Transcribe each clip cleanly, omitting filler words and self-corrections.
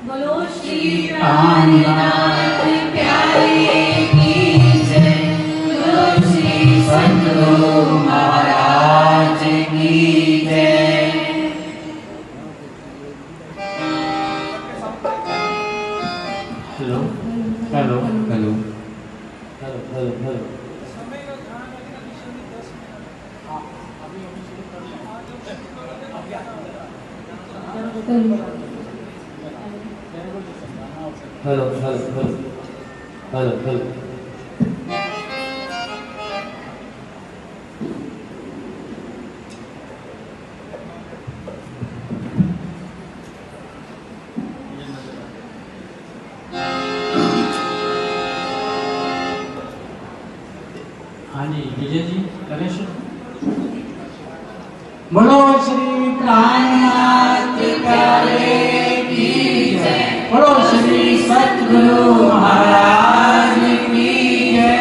बोलो श्री प्राणनाथ प्यारे की जय। बोलो श्री सद्गुरु महाराज की जय। Hello hello hello hello hello hello. Hello hello hello hello hello. हाँ जी विजय जी करें शुरू। बोलो श्री प्राणनाथ प्यारे की जय। बोलो श्री सद्गुरु महाराज की जय।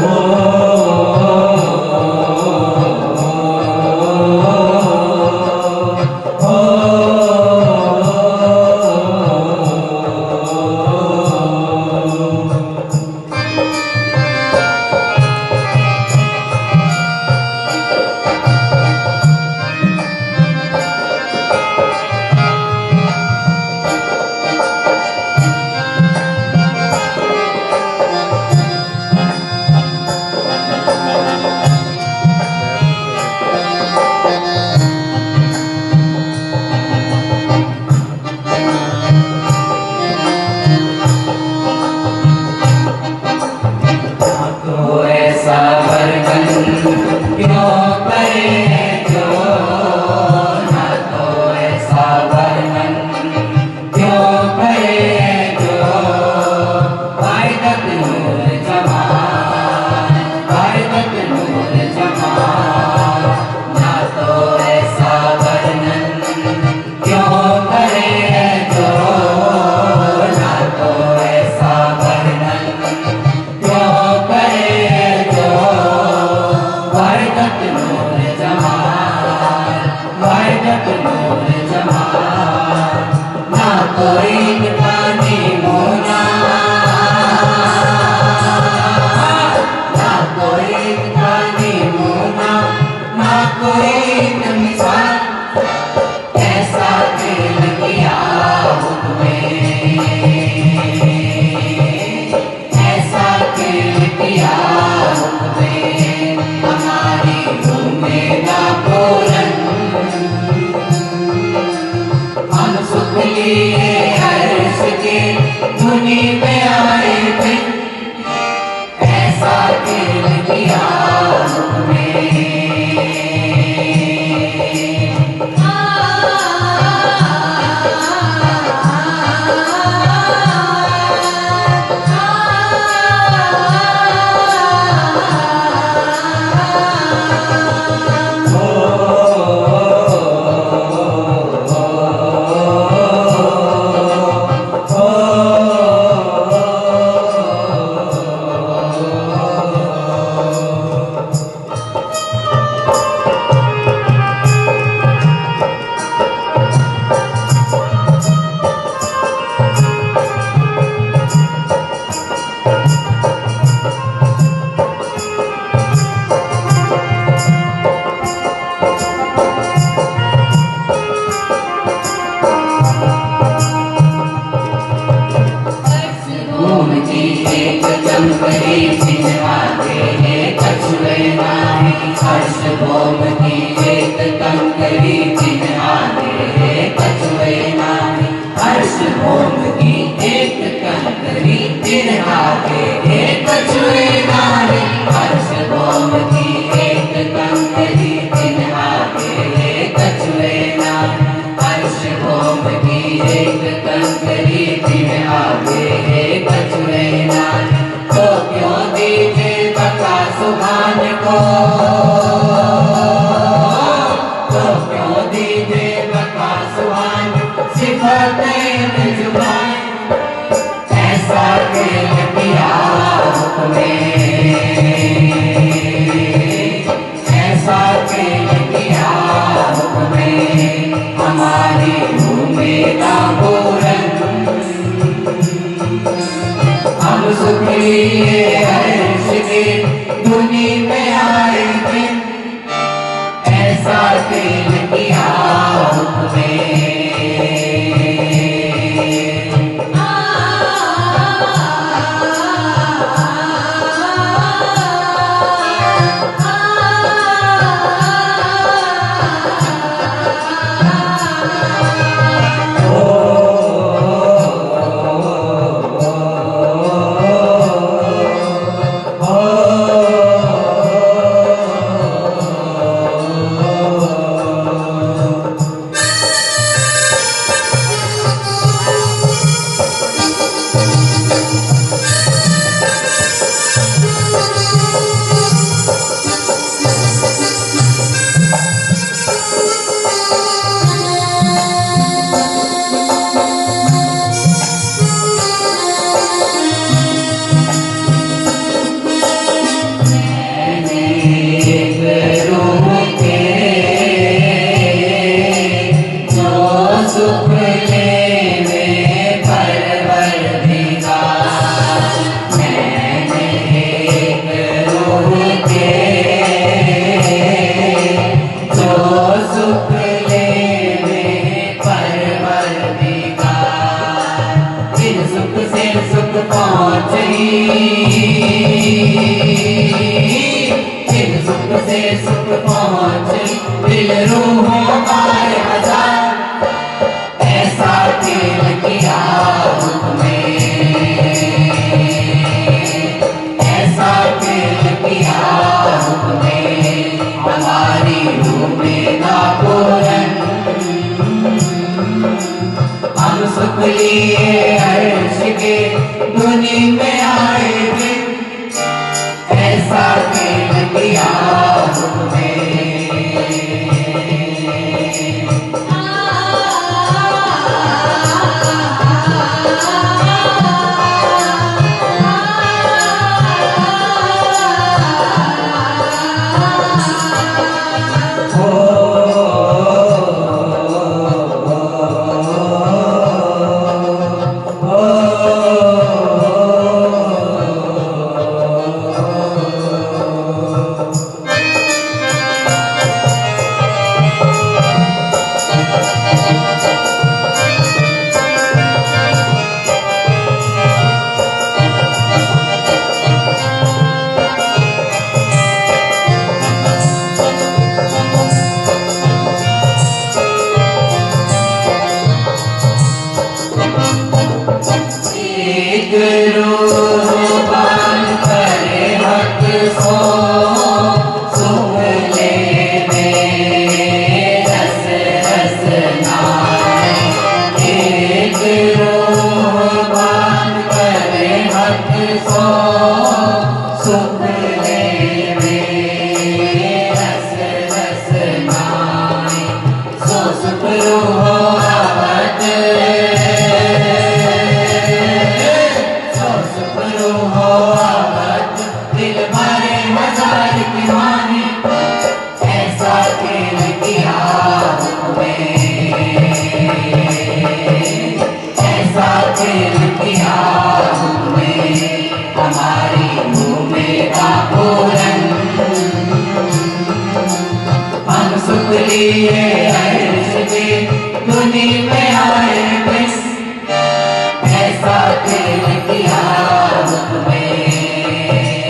Oh जिनवागे कछुए नाही हर्ष भोग की एक कंकरी जिनवागे कछुए नाही हर्ष भोग की एक कंकरी जिनवागे कछुए नाही हर्ष भोग की एक कंकरी जिनवागे कछुए नाही हर्ष भोग की एक कंकरी जिनवागे कछुए नाही तो क्यों दीजे बका सुभान को तो क्यों दीजे बका सुभान सिफतें जुबान ऐसा खेल किया हुक्में ऐसा खेल किया हुक्में हमारी भूमि का पूरन हम सुख लिए हर्ष के दुनी में आए दिन ऐसा खेल किया हुक्में ऐसा खेल किया हुक्में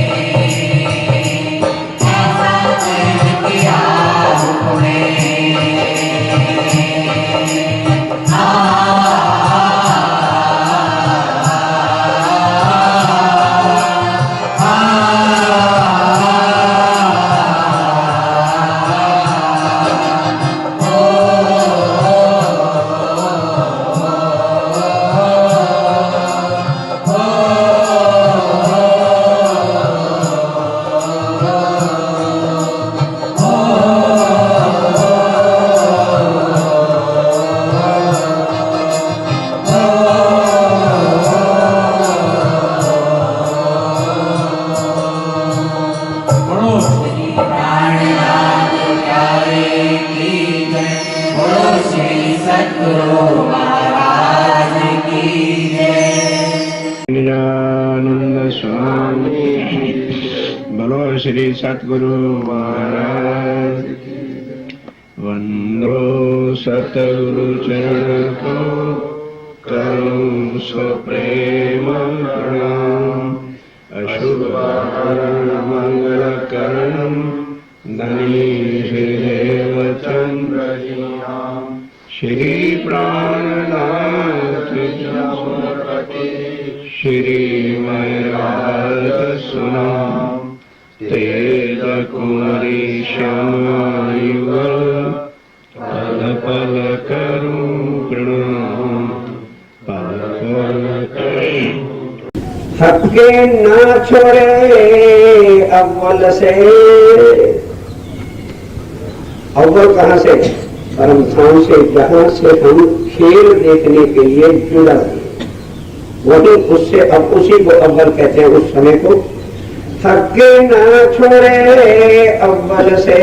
सद्गुरु महाराज की जय। निजानंद स्वामी बोलो श्री सद्गुरु महाराज। वंदो सतगुरु चरण को करूं स्वप्रेम प्रणाम। अशुभ मंगल करण धनी श्रीदेव चंद्र श्री प्राणनाथ श्री मैराज सुना तेज कुमारी श्यामायुगल पल पल करूं प्रणाम पल पल करूं। हक के ना छोड़े अव्वल से। अव्वल कहाँ से? परम धाम से, जहाँ से हम खेल देखने के लिए जुड़ा थे, वही उससे अब उसी को अव्वल कहते हैं उस समय को। हक के ना छोड़े अव्वल से,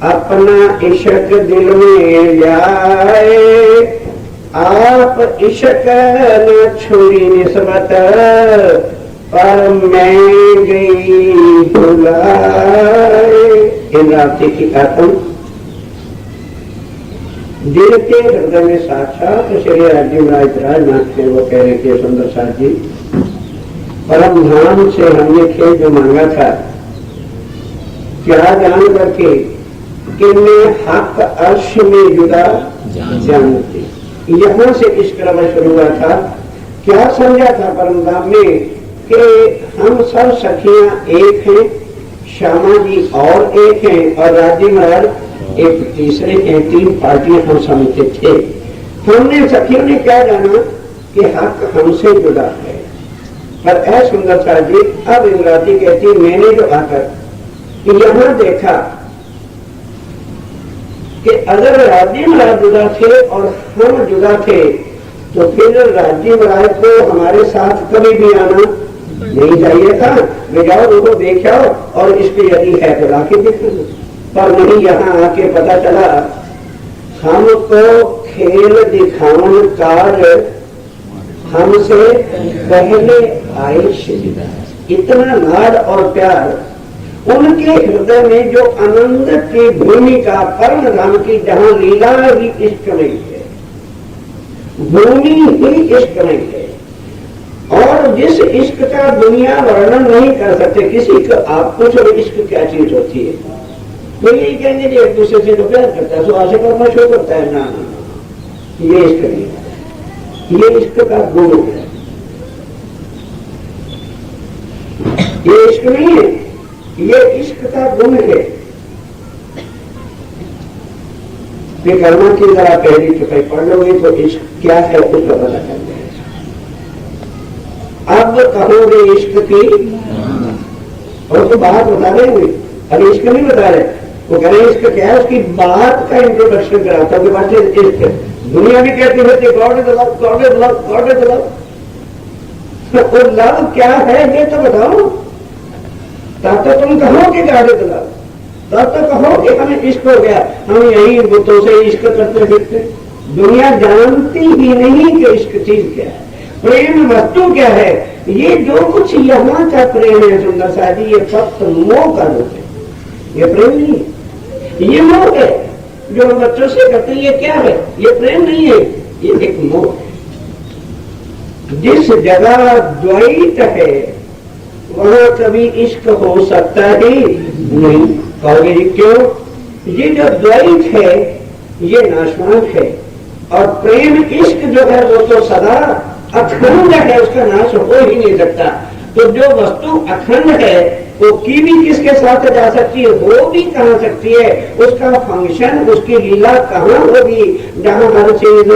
अपना इश्क दिल में जाए। आप इश्क न छोड़ी निस्बत, पर मैं गई भुलाए। इन रात्रि की आत्म दिल के हृदय में साक्षात श्री राजीव राय विराजमान थे। वो कह रहे थे सुंदर साथ जी, परम धाम से हमने खेल जो मांगा था, क्या जान करके कि मैं हक अर्श में जुदा जानती। यहाँ से इस क्रम शुरू हुआ था। क्या समझा था परम धाम में कि हम सब सखियां एक हैं, श्यामा जी और एक हैं, और राजीव महाराज एक तीसरे हैं। तीन पार्टियां हम समझते थे। हमने सखियों ने क्या जाना कि हक हमसे जुड़ा है। पर ऐ सुंदर सा जी, अब इंद्रावती कहती मैंने जो आकर यहाँ देखा कि अगर राजीव महाराज जुदा थे और हम जुदा थे, तो फिर राजीव महाराज को हमारे साथ कभी भी आना नहीं चाहिए था। वे जाओ उनको देख आओ और इसके यदि है तो लाके देख लो। पर नहीं, यहाँ आके पता चला हमको खेल दिखावन कार्य हमसे पहले आए श्री। इतना लाड और प्यार उनके हृदय में जो आनंद की भूमिका परम धाम की, जहाँ लीला ही इश्क में है, भूमि ही इश्क में है, और जिस इश्क का दुनिया वर्णन नहीं कर सकते। किसी को आप पूछो इश्क क्या चीज होती है, तो यही कहेंगे जी एक दूसरे से तो प्यार करता है, सो आशा कर्म शो करता है। ना, ये इश्क नहीं है, ये इश्क का गुण है, ये इश्क नहीं है, ये इश्क का गुण है। विकर्मा की जरा पहली चुकाई पढ़ लोगे तो इश्क क्या है उसका पता चल जाएगा। अब कहोगे इश्क की, और तो बात बता देंगे, अभी इश्क नहीं बता रहे। वो कह रहे इश्क क्या है, उसकी बात का इंट्रोडक्शन कराता है। बात इश्क दुनिया भी कहती रहती है God is love, God is love, God is love. तो लव क्या है ये तो बताओ। तब तो तुम कहो कि गॉड इज लव, तब तो कहो कि हमें इश्क हो गया, हम यही बुतों से इश्क करते फिरते। दुनिया जानती ही नहीं कि इश्क चीज क्या है, प्रेम वस्तु क्या है। ये जो कुछ यहाँ का प्रेम है सुंदर सा जी, ये फक्त मोह का रूप है, ये प्रेम नहीं है। ये मोह है जो हम बच्चों से करते हैं। ये क्या है? ये प्रेम नहीं है, ये एक मोह है। जिस जगह द्वैत है वहां कभी इश्क हो सकता ही नहीं। कहोगे जी क्यों? ये जो द्वैत है ये नाशवान है, और प्रेम इश्क जो है वो तो सदा अखंड है, उसका नाश हो ही नहीं सकता। तो जो वस्तु अखंड है वो की भी किसके साथ जा सकती है, वो भी कहा सकती है। उसका फंक्शन, उसकी लीला कहाँ होगी? जहाँ हर चीज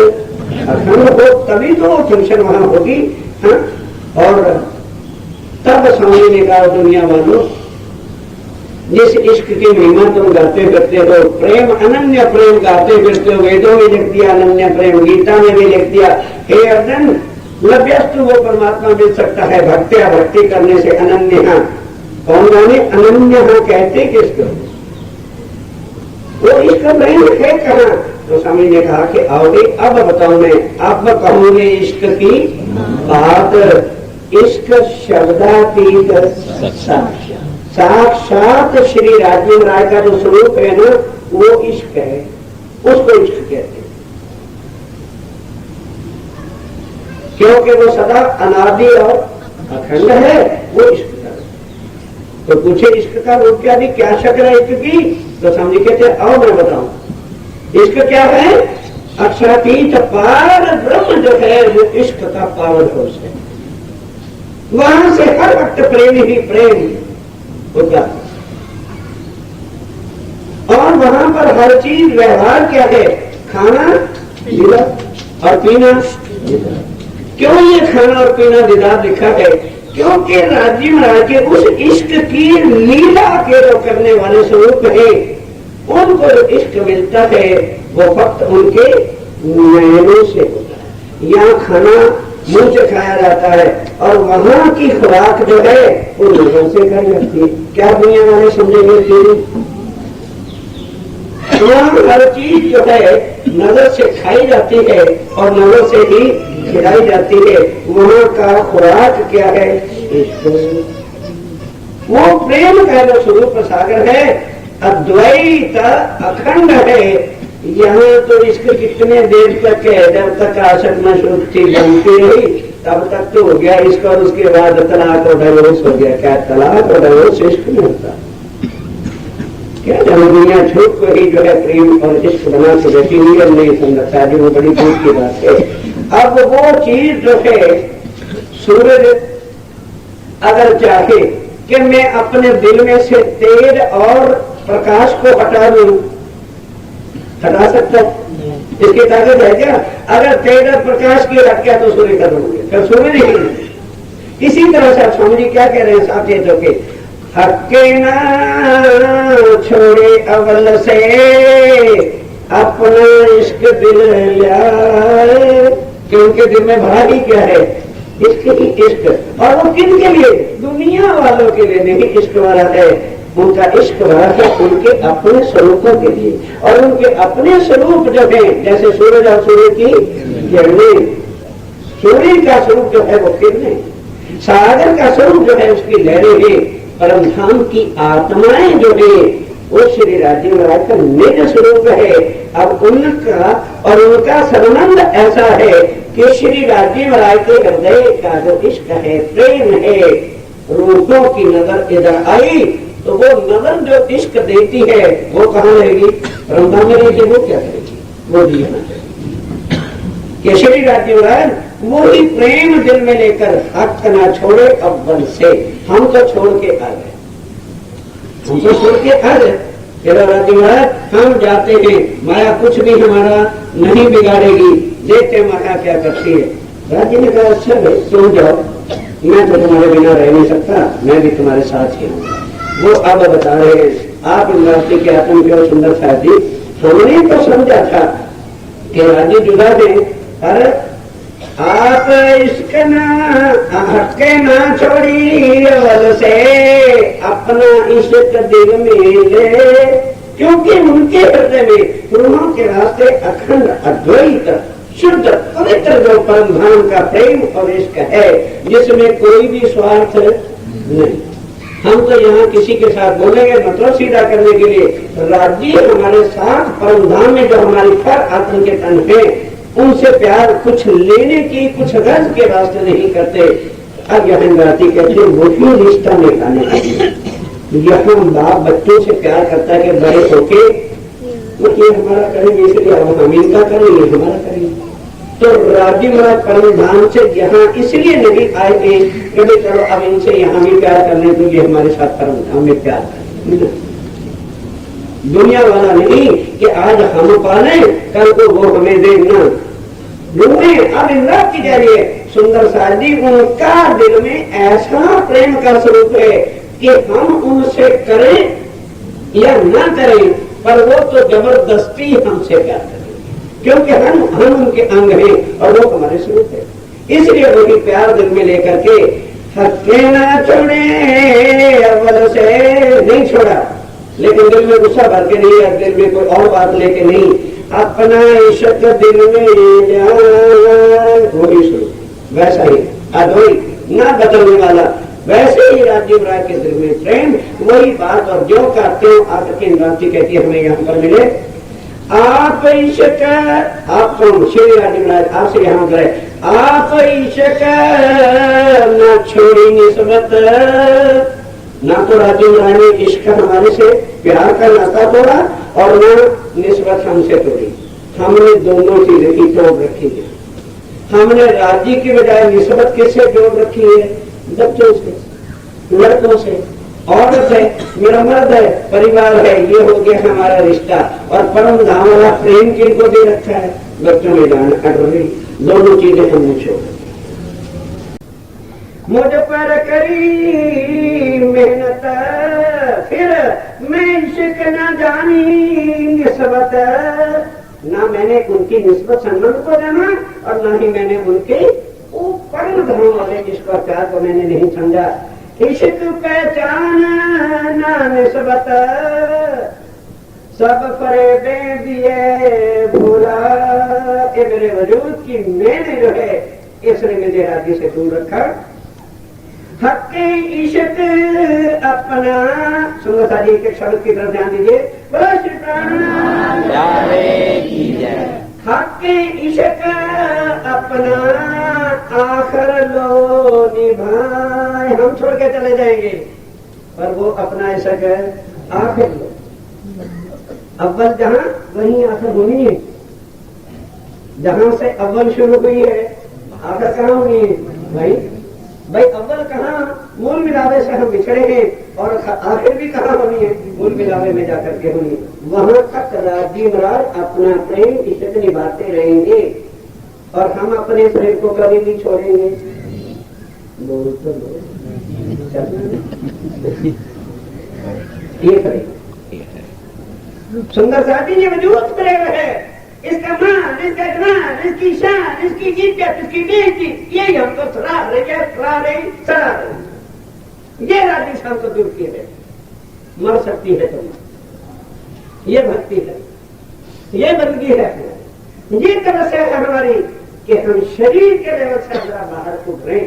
अखंड हो तभी तो फंक्शन वहां होगी। हाँ? और तब स्वामी ने कहा दुनिया वालों, जिस इश्क की महिमा तुम गाते फिरते हो, प्रेम अनन्य प्रेम गाते फिरते हो, वेदों में लिख दिया अनन्य प्रेम, गीता में भी लिख दिया। हे अर्जुन, लभ्यस्तु वो परमात्मा मिल सकता है भक्त्या, भक्ति करने से। अनन्य कौन जाने अनन्य कहते किसको? वो इसका प्रेम है कहाँ? तो स्वामी ने कहा कि आओगे अब बताऊं मैं, अब कहूंगे इश्क की बात। इश्क शब्दातीत साक्षात श्री राजीव राय का जो स्वरूप है ना, वो इश्क है, उसको इश्क कहते हैं। क्योंकि वो सदा अनादि और अखंड है, वो इश्क का। तो पूछे इश्क का रूप क्या भी, क्या शक्ल है इश्क की? तो समझ कहते आओ मैं बताऊं। इश्क क्या है? अक्षरातीत पार ब्रह्म जो है वो इश्क का पावन होश है। वहां से हर वक्त प्रेम ही प्रेम होता है, और वहां पर हर चीज व्यवहार क्या है? खाना लीला और पीना लीला। क्यों ये खाना और पीना दीदार लिखा है? क्योंकि राजीव महाराज के उस इश्क की लीला के जो करने वाले स्वरूप है, उनको जो इश्क मिलता है वो फक्त उनके नयनों से होता है। यहाँ खाना मुंह से खाया जाता है और वहां की खुराक जो है वो नजर से खाई जाती है। क्या दुनिया वाले समझेंगे? हर चीज जो है नजर से खाई जाती है और नजर से ही खिलाई जाती है। वहां का खुराक क्या है? वो प्रेम का जो स्वरूप सागर है, अद्वैत अखंड है। यहाँ तो इसके कितने देर तक है, जब तक आशक में शुद्धि बनती रही तब तक तो हो गया इसका, और उसके बाद तलाक और डाइवोर्स हो गया। क्या तलाक और डाइवोर्स इश्क नहीं होता क्या? जब दुनिया झूठ को ही जो है प्रेम और इश्क बना के बैठी हुई है, नहीं समझता जी, वो बड़ी दूर की बात है। अब वो चीज जो है, सूरज अगर चाहे कि मैं अपने दिल में से तेज और प्रकाश को हटा दूं, हटा सकता? इसकी ताकत है क्या? अगर तेज और प्रकाश की हट गया तो सूर्य खत्म हो गया, फिर सूर्य नहीं है। इसी तरह से स्वामी जी क्या कह रहे हैं साथ के हक्के ना छोड़े अवल से अपना इश्क दिल लाए। क्योंकि दिल में भरा ही क्या है? इश्क ही इश्क। और वो किन के लिए? दुनिया वालों के लिए नहीं इश्क वाला है। उनका इश्क भरा है उनके अपने स्वरूपों के लिए, और उनके अपने स्वरूप जो है, जैसे सूरज और सूर्य की किरणें, सूर्य का स्वरूप जो है वो किरणें, सागर का स्वरूप जो है उसकी लहरें हैं, परम धाम की आत्माएं जो है वो श्री राजीव महाराज का निज स्वरूप है। अब उनका और उनका संबंध ऐसा है कि श्री राजीव महाराज के हृदय का जो इश्क है, प्रेम है, रूपों की नजर इधर आई तो वो नजर जो इश्क देती है वो कहाँ रहेगी? परमधाम में रहेगी। वो क्या करेगी? वो भी होना चाहिए कि श्री राजीव महाराज वो ही प्रेम दिल में लेकर हक ना छोड़े अव्वल से। हम तो छोड़ के आ गए, हम तो छोड़ के आ गए। राजीव महाराज हम जाते हैं, माया कुछ भी हमारा नहीं बिगाड़ेगी, देखते माया क्या करती है। राजी ने कहा अच्छा भाई तुम जाओ, मैं तो तुम्हारे बिना रह नहीं सकता, मैं भी तुम्हारे साथ ही हूँ। वो अब बता रहे हैं आप इंद्रावती के आत्म की और सुंदर साहब जी, हमने तो समझा था कि राजी जुदा थे, पर आप इश्क ना हक्के ना छोड़ी अवल से अपना इश्क दिल में ले। क्योंकि उनके हृदय में रूहों के रास्ते अखंड अद्वैत शुद्ध पवित्र जो परम धाम का प्रेम और इश्क है, जिसमें कोई भी स्वार्थ नहीं। हम तो यहाँ किसी के साथ बोलेंगे मतलब सीधा करने के लिए, राज्य हमारे साथ परम धाम में जो हमारी पर आत्म के तन है उनसे प्यार कुछ लेने की, कुछ रज के रास्ते नहीं करते। अब यहाँ गाती कहते वही रिश्ता निकालने का। यहाँ बाप बच्चों से प्यार करता है कि बड़े होके वो ये हमारा करेंगे, इसलिए अब हम इनका करेंगे, हमारा करेंगे। तो राजीव महाराज परम धाम से यहाँ इसलिए नहीं आए थे कि चलो अब इनसे यहाँ भी प्यार करने के लिए हमारे साथ परम धाम में प्यार करें। दुनिया वाला नहीं कि आज हम पाले कल को वो हमें देना। अब इंद्रा की जाइए सुंदर साजी, उनका दिल में ऐसा प्रेम का स्वरूप है कि हम उनसे करें या ना करें, पर वो तो जबरदस्ती हमसे प्यार करें, क्योंकि हम उनके अंग हैं और वो हमारे स्वरूप है। इसलिए वही प्यार दिल में लेकर के हक्के ना छोड़े अव्वल से नहीं छोड़ा, लेकिन दिल में गुस्सा भर के नहीं, दिल में कोई और बात लेके नहीं, अपना इश्क दिल में जाए, वही शुरू, वैसा ही अद्वैत ना बदलने वाला, वैसे ही राजीव राय के दिल में प्रेम, वही बात। और जो कहते हो आकर के इंद्रावती कहती है हमें यहाँ पर मिले आप इश्क, आप कौन? श्री राजीव राय आपसे यहाँ गए, आप इश्क न छोड़ी निस्बत, ना तो राजीव राय ने इश्क हमारे से प्यार का नाता तोड़ा और ना निस्बत हमसे तोड़ी। हमने दोनों चीजें की तोड़ रखी है। हमने राजी की बजाय निस्बत किससे जोड़ रखी है? बच्चों से, लड़कों से, औरत है, मेरा मर्द है, परिवार है, ये हो गया हमारा रिश्ता। और परम धाम वाला प्रेम किनको दे रखा है? बच्चों में जान अट रही, दोनों चीजें हमने छोड़। मुझ पर करी मेहनत फिर मैं इश्क न जानी निस्बत, ना मैंने उनकी निस्बत संबंध को जाना और ना ही मैंने उनके परम धर्म वाले इश्क और प्यार को मैंने नहीं समझा। इश्क पहचान ना निस्बत सब फरेबे दिए भूला, ये मेरे वजूद की मैंने जो है इसने मुझे राजी से दूर रखा। हक़ इश्क अपना, सुंदरता जी के शब्द की तरफ ध्यान दीजिए, बोलो श्री प्राण प्यारे की जय। हक़ इश्क अपना आखिर लो निभाए, हम छोड़ के चले जाएंगे पर वो अपना इश्क आखिर लो, अव्वल जहां वहीं आखिर होनी है। जहां से अव्वल शुरू हुई है आखिर कहाँ होनी है? भाई अव्वल कहाँ? मूल मिलावे से हम बिछड़े हैं और आखिर भी कहाँ होनी है? मूल मिलावे में जाकर के होनी है। वहां तक राजीव राय अपना प्रेम इश्क निभाते रहेंगे और हम अपने प्रेम को कभी भी छोड़ेंगे? बोल तो लो, ये करेंगे। सुंदर साथी ये वजूद प्रेम है, इसका मान, इसका ज्ञान, इसकी शान, इसकी इज्जत, इसकी बेइज्जती, यही हमको सराह रही। ये राजेश हमको दूर किए है। मर सकती है तुम, ये भक्ति है, ये बंदगी है, ये तपस्या है हमारी कि हम शरीर के लेवल से जरा बाहर उभरे।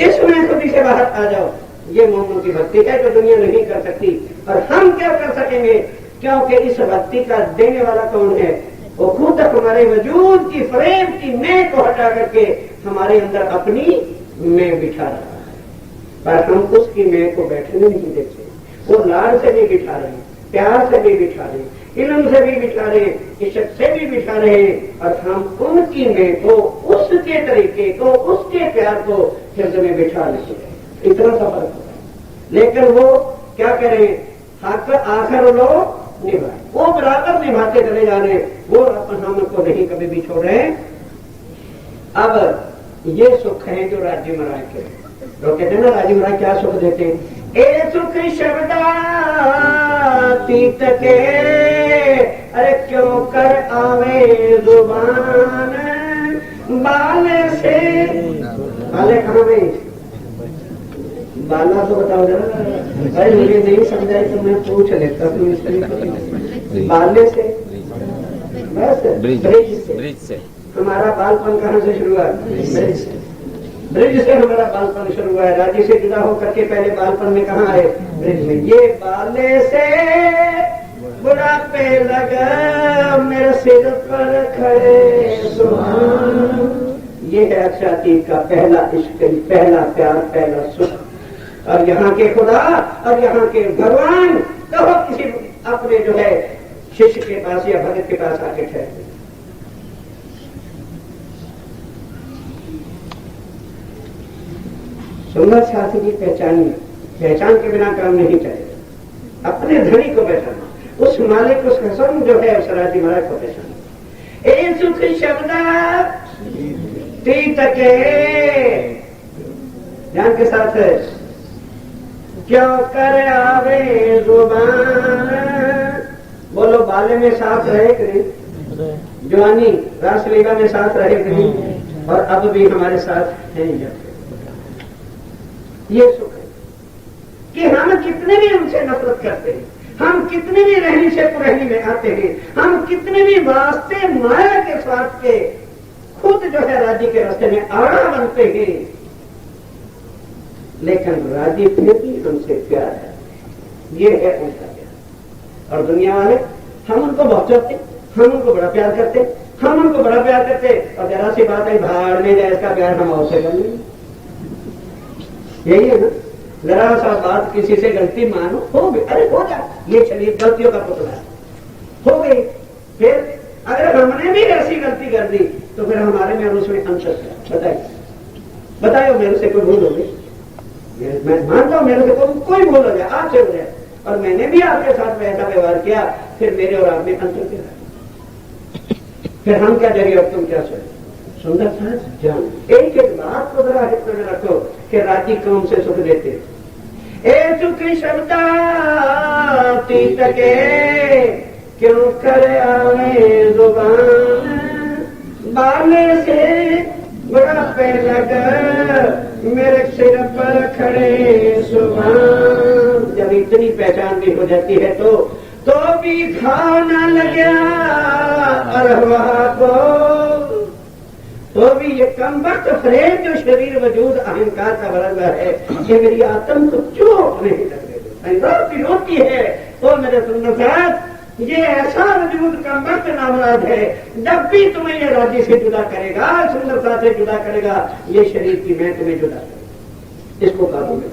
इसमें खुदी से बाहर आ जाओ। ये मोहम्मद की भक्ति है जो दुनिया नहीं कर सकती। और हम क्या कर सकेंगे? क्योंकि इस भक्ति का देने वाला कौन है? वो खुद हमारे वजूद की फरेब की मैं को हटा करके हमारे अंदर अपनी मैं बिठा रहा है, पर हम उसकी मैं को बैठने नहीं देते। वो लाड़ से भी बिठा रहे हैं, प्यार से भी बिठा रहे हैं, इल्म से भी बिठा रहे हैं, इश्क से भी बिठा रहे हैं, और हम उनकी मैं को, उसके तरीके को, उसके प्यार को हृदय में बिठा लेते हैं। इतना सा फर्क होता है। लेकिन वो क्या करें? हक आखिर लो निभाए, वो बराबर निभाते चले जा रहे, वो हमको नहीं कभी भी छोड़े। अब ये सुख है जो राज्य महाराज के लोग कहते हैं ना, राज्य महाराज क्या सुख देते हैं? ए सुख शब्दातीत के, अरे क्यों कर आवे जुबान बाले से। बाले कहाँ गई? बाला तो बताओ जरा। अरे मुझे नहीं समझा तो मैं पूछ लेता हूँ इस तरीके। बाले से, बस ब्रिज से। हमारा बालपन कहाँ से शुरू हुआ? ब्रिज से। ब्रिज से हमारा बालपन शुरू हुआ है। राज्य से जुदा होकर के पहले बालपन में कहाँ है? ब्रिज में। ये बाले से बुढ़ापे लगा मेरे सिर पर खड़े सुहान। ये है अक्षातीत का पहला इश्क, पहला प्यार, पहला सुख। और यहाँ के खुदा और यहाँ के भगवान तो किसी अपने जो है शिष्य के पास या भगत के पास आके ठहरते। सुंदर साथी की पहचानिए, पहचान के बिना काम नहीं चलेगा। अपने धनी को पहचाना, उस मालिक, उस कसम जो है उस राजी महाराज को पहचाना। ए सुख शब्द तीत के, ध्यान के साथ है, क्यों कर आवे जुबान। बोलो बाले में साथ रहे कि नहीं? जवानी रासलीला में साथ रहे कि नहीं? और अब भी हमारे साथ है। ये सुख है कि हम कितने भी उनसे नफरत करते हैं, हम कितने भी रहनी से पुरहनी में आते हैं, हम कितने भी वास्ते माया के स्वार्थ के खुद जो है राज्य के रास्ते में आड़ा बनते हैं, लेकिन राज्य फिर भी हमसे प्यार है। ये है उनका प्यार। और दुनिया वाले हम उनको बहुत चाहते, हम उनको बड़ा प्यार करते, हम उनको बड़ा प्यार करते, और जरा सी बात है भाड़ में जाए इसका प्यार हम और से कर लेंगे। यही है ना, जरा सा बात किसी से गलती मानो, हो गई, अरे हो जाए, ये शरीर गलतियों का पुतला है, हो गई। फिर अगर हमने भी ऐसी गलती कर दी तो फिर हमारे में और उसमें अंतर है। बताइए मेरे से कोई भूल हो गई, मैं मानता हूं मेरे से कोई भूल हो जाए, आपसे हो जाए, और मैंने भी आपके साथ में ऐसा व्यवहार किया, फिर मेरे और आप में अंतर क्या है? फिर हम क्या जरिए और तुम क्या सोचे? सुंदर था जान। एक एक बात को जरा हित में रखो कि राज्य कौन से सुख देते। ए सुख शब्दातीत के क्यों करे आवे जुबान, बाले से बड़ा पे लगा मेरे सिर पर खड़े सुभान। जब इतनी पहचान भी हो जाती है तो भी खाना लगा अरवा को, तो भी ये कमबख्त फ्रेम जो शरीर वजूद अहंकार का बरंगा है, ये मेरी आत्म को चोट नहीं लगने रोती है। तो मेरे सुंदर साथ, ये ऐसा वजूद कमबख्त नामराद है, जब भी तुम्हें ये राज्य से जुदा करेगा, सुंदरता से जुदा करेगा, ये शरीर की मैं तुम्हें जुदा करेगा। इसको काबू में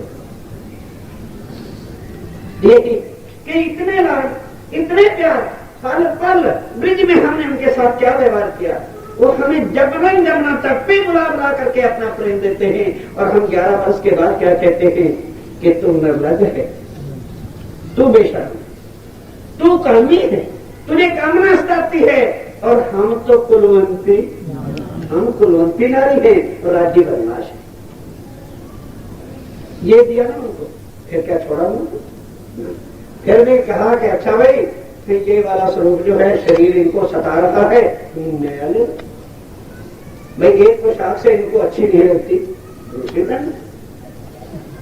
देखिए कि इतने लाड, इतने प्यार, पल पल ब्रिज में हमने उनके साथ क्या व्यवहार किया। वो हमें जबरन जमना तक भी बुला बुला करके अपना प्रेम देते हैं, और हम 11 वर्ष के बाद क्या कहते हैं कि तू निर्लज है, तू बेशर्म, तू कामी है, तुझे कामना सताती है, और हम तो कुलवंती, हम कुलवंती नारी है और राज्य बदमाश है। ये दिया ना उनको, फिर क्या छोड़ा उनको? फिर भी कहा कि अच्छा भाई, फिर ये वाला स्वरूप जो है शरीर इनको सता रहा है, नया ले भाई। एक पोशाक से इनको अच्छी नहीं लगती, दूसरी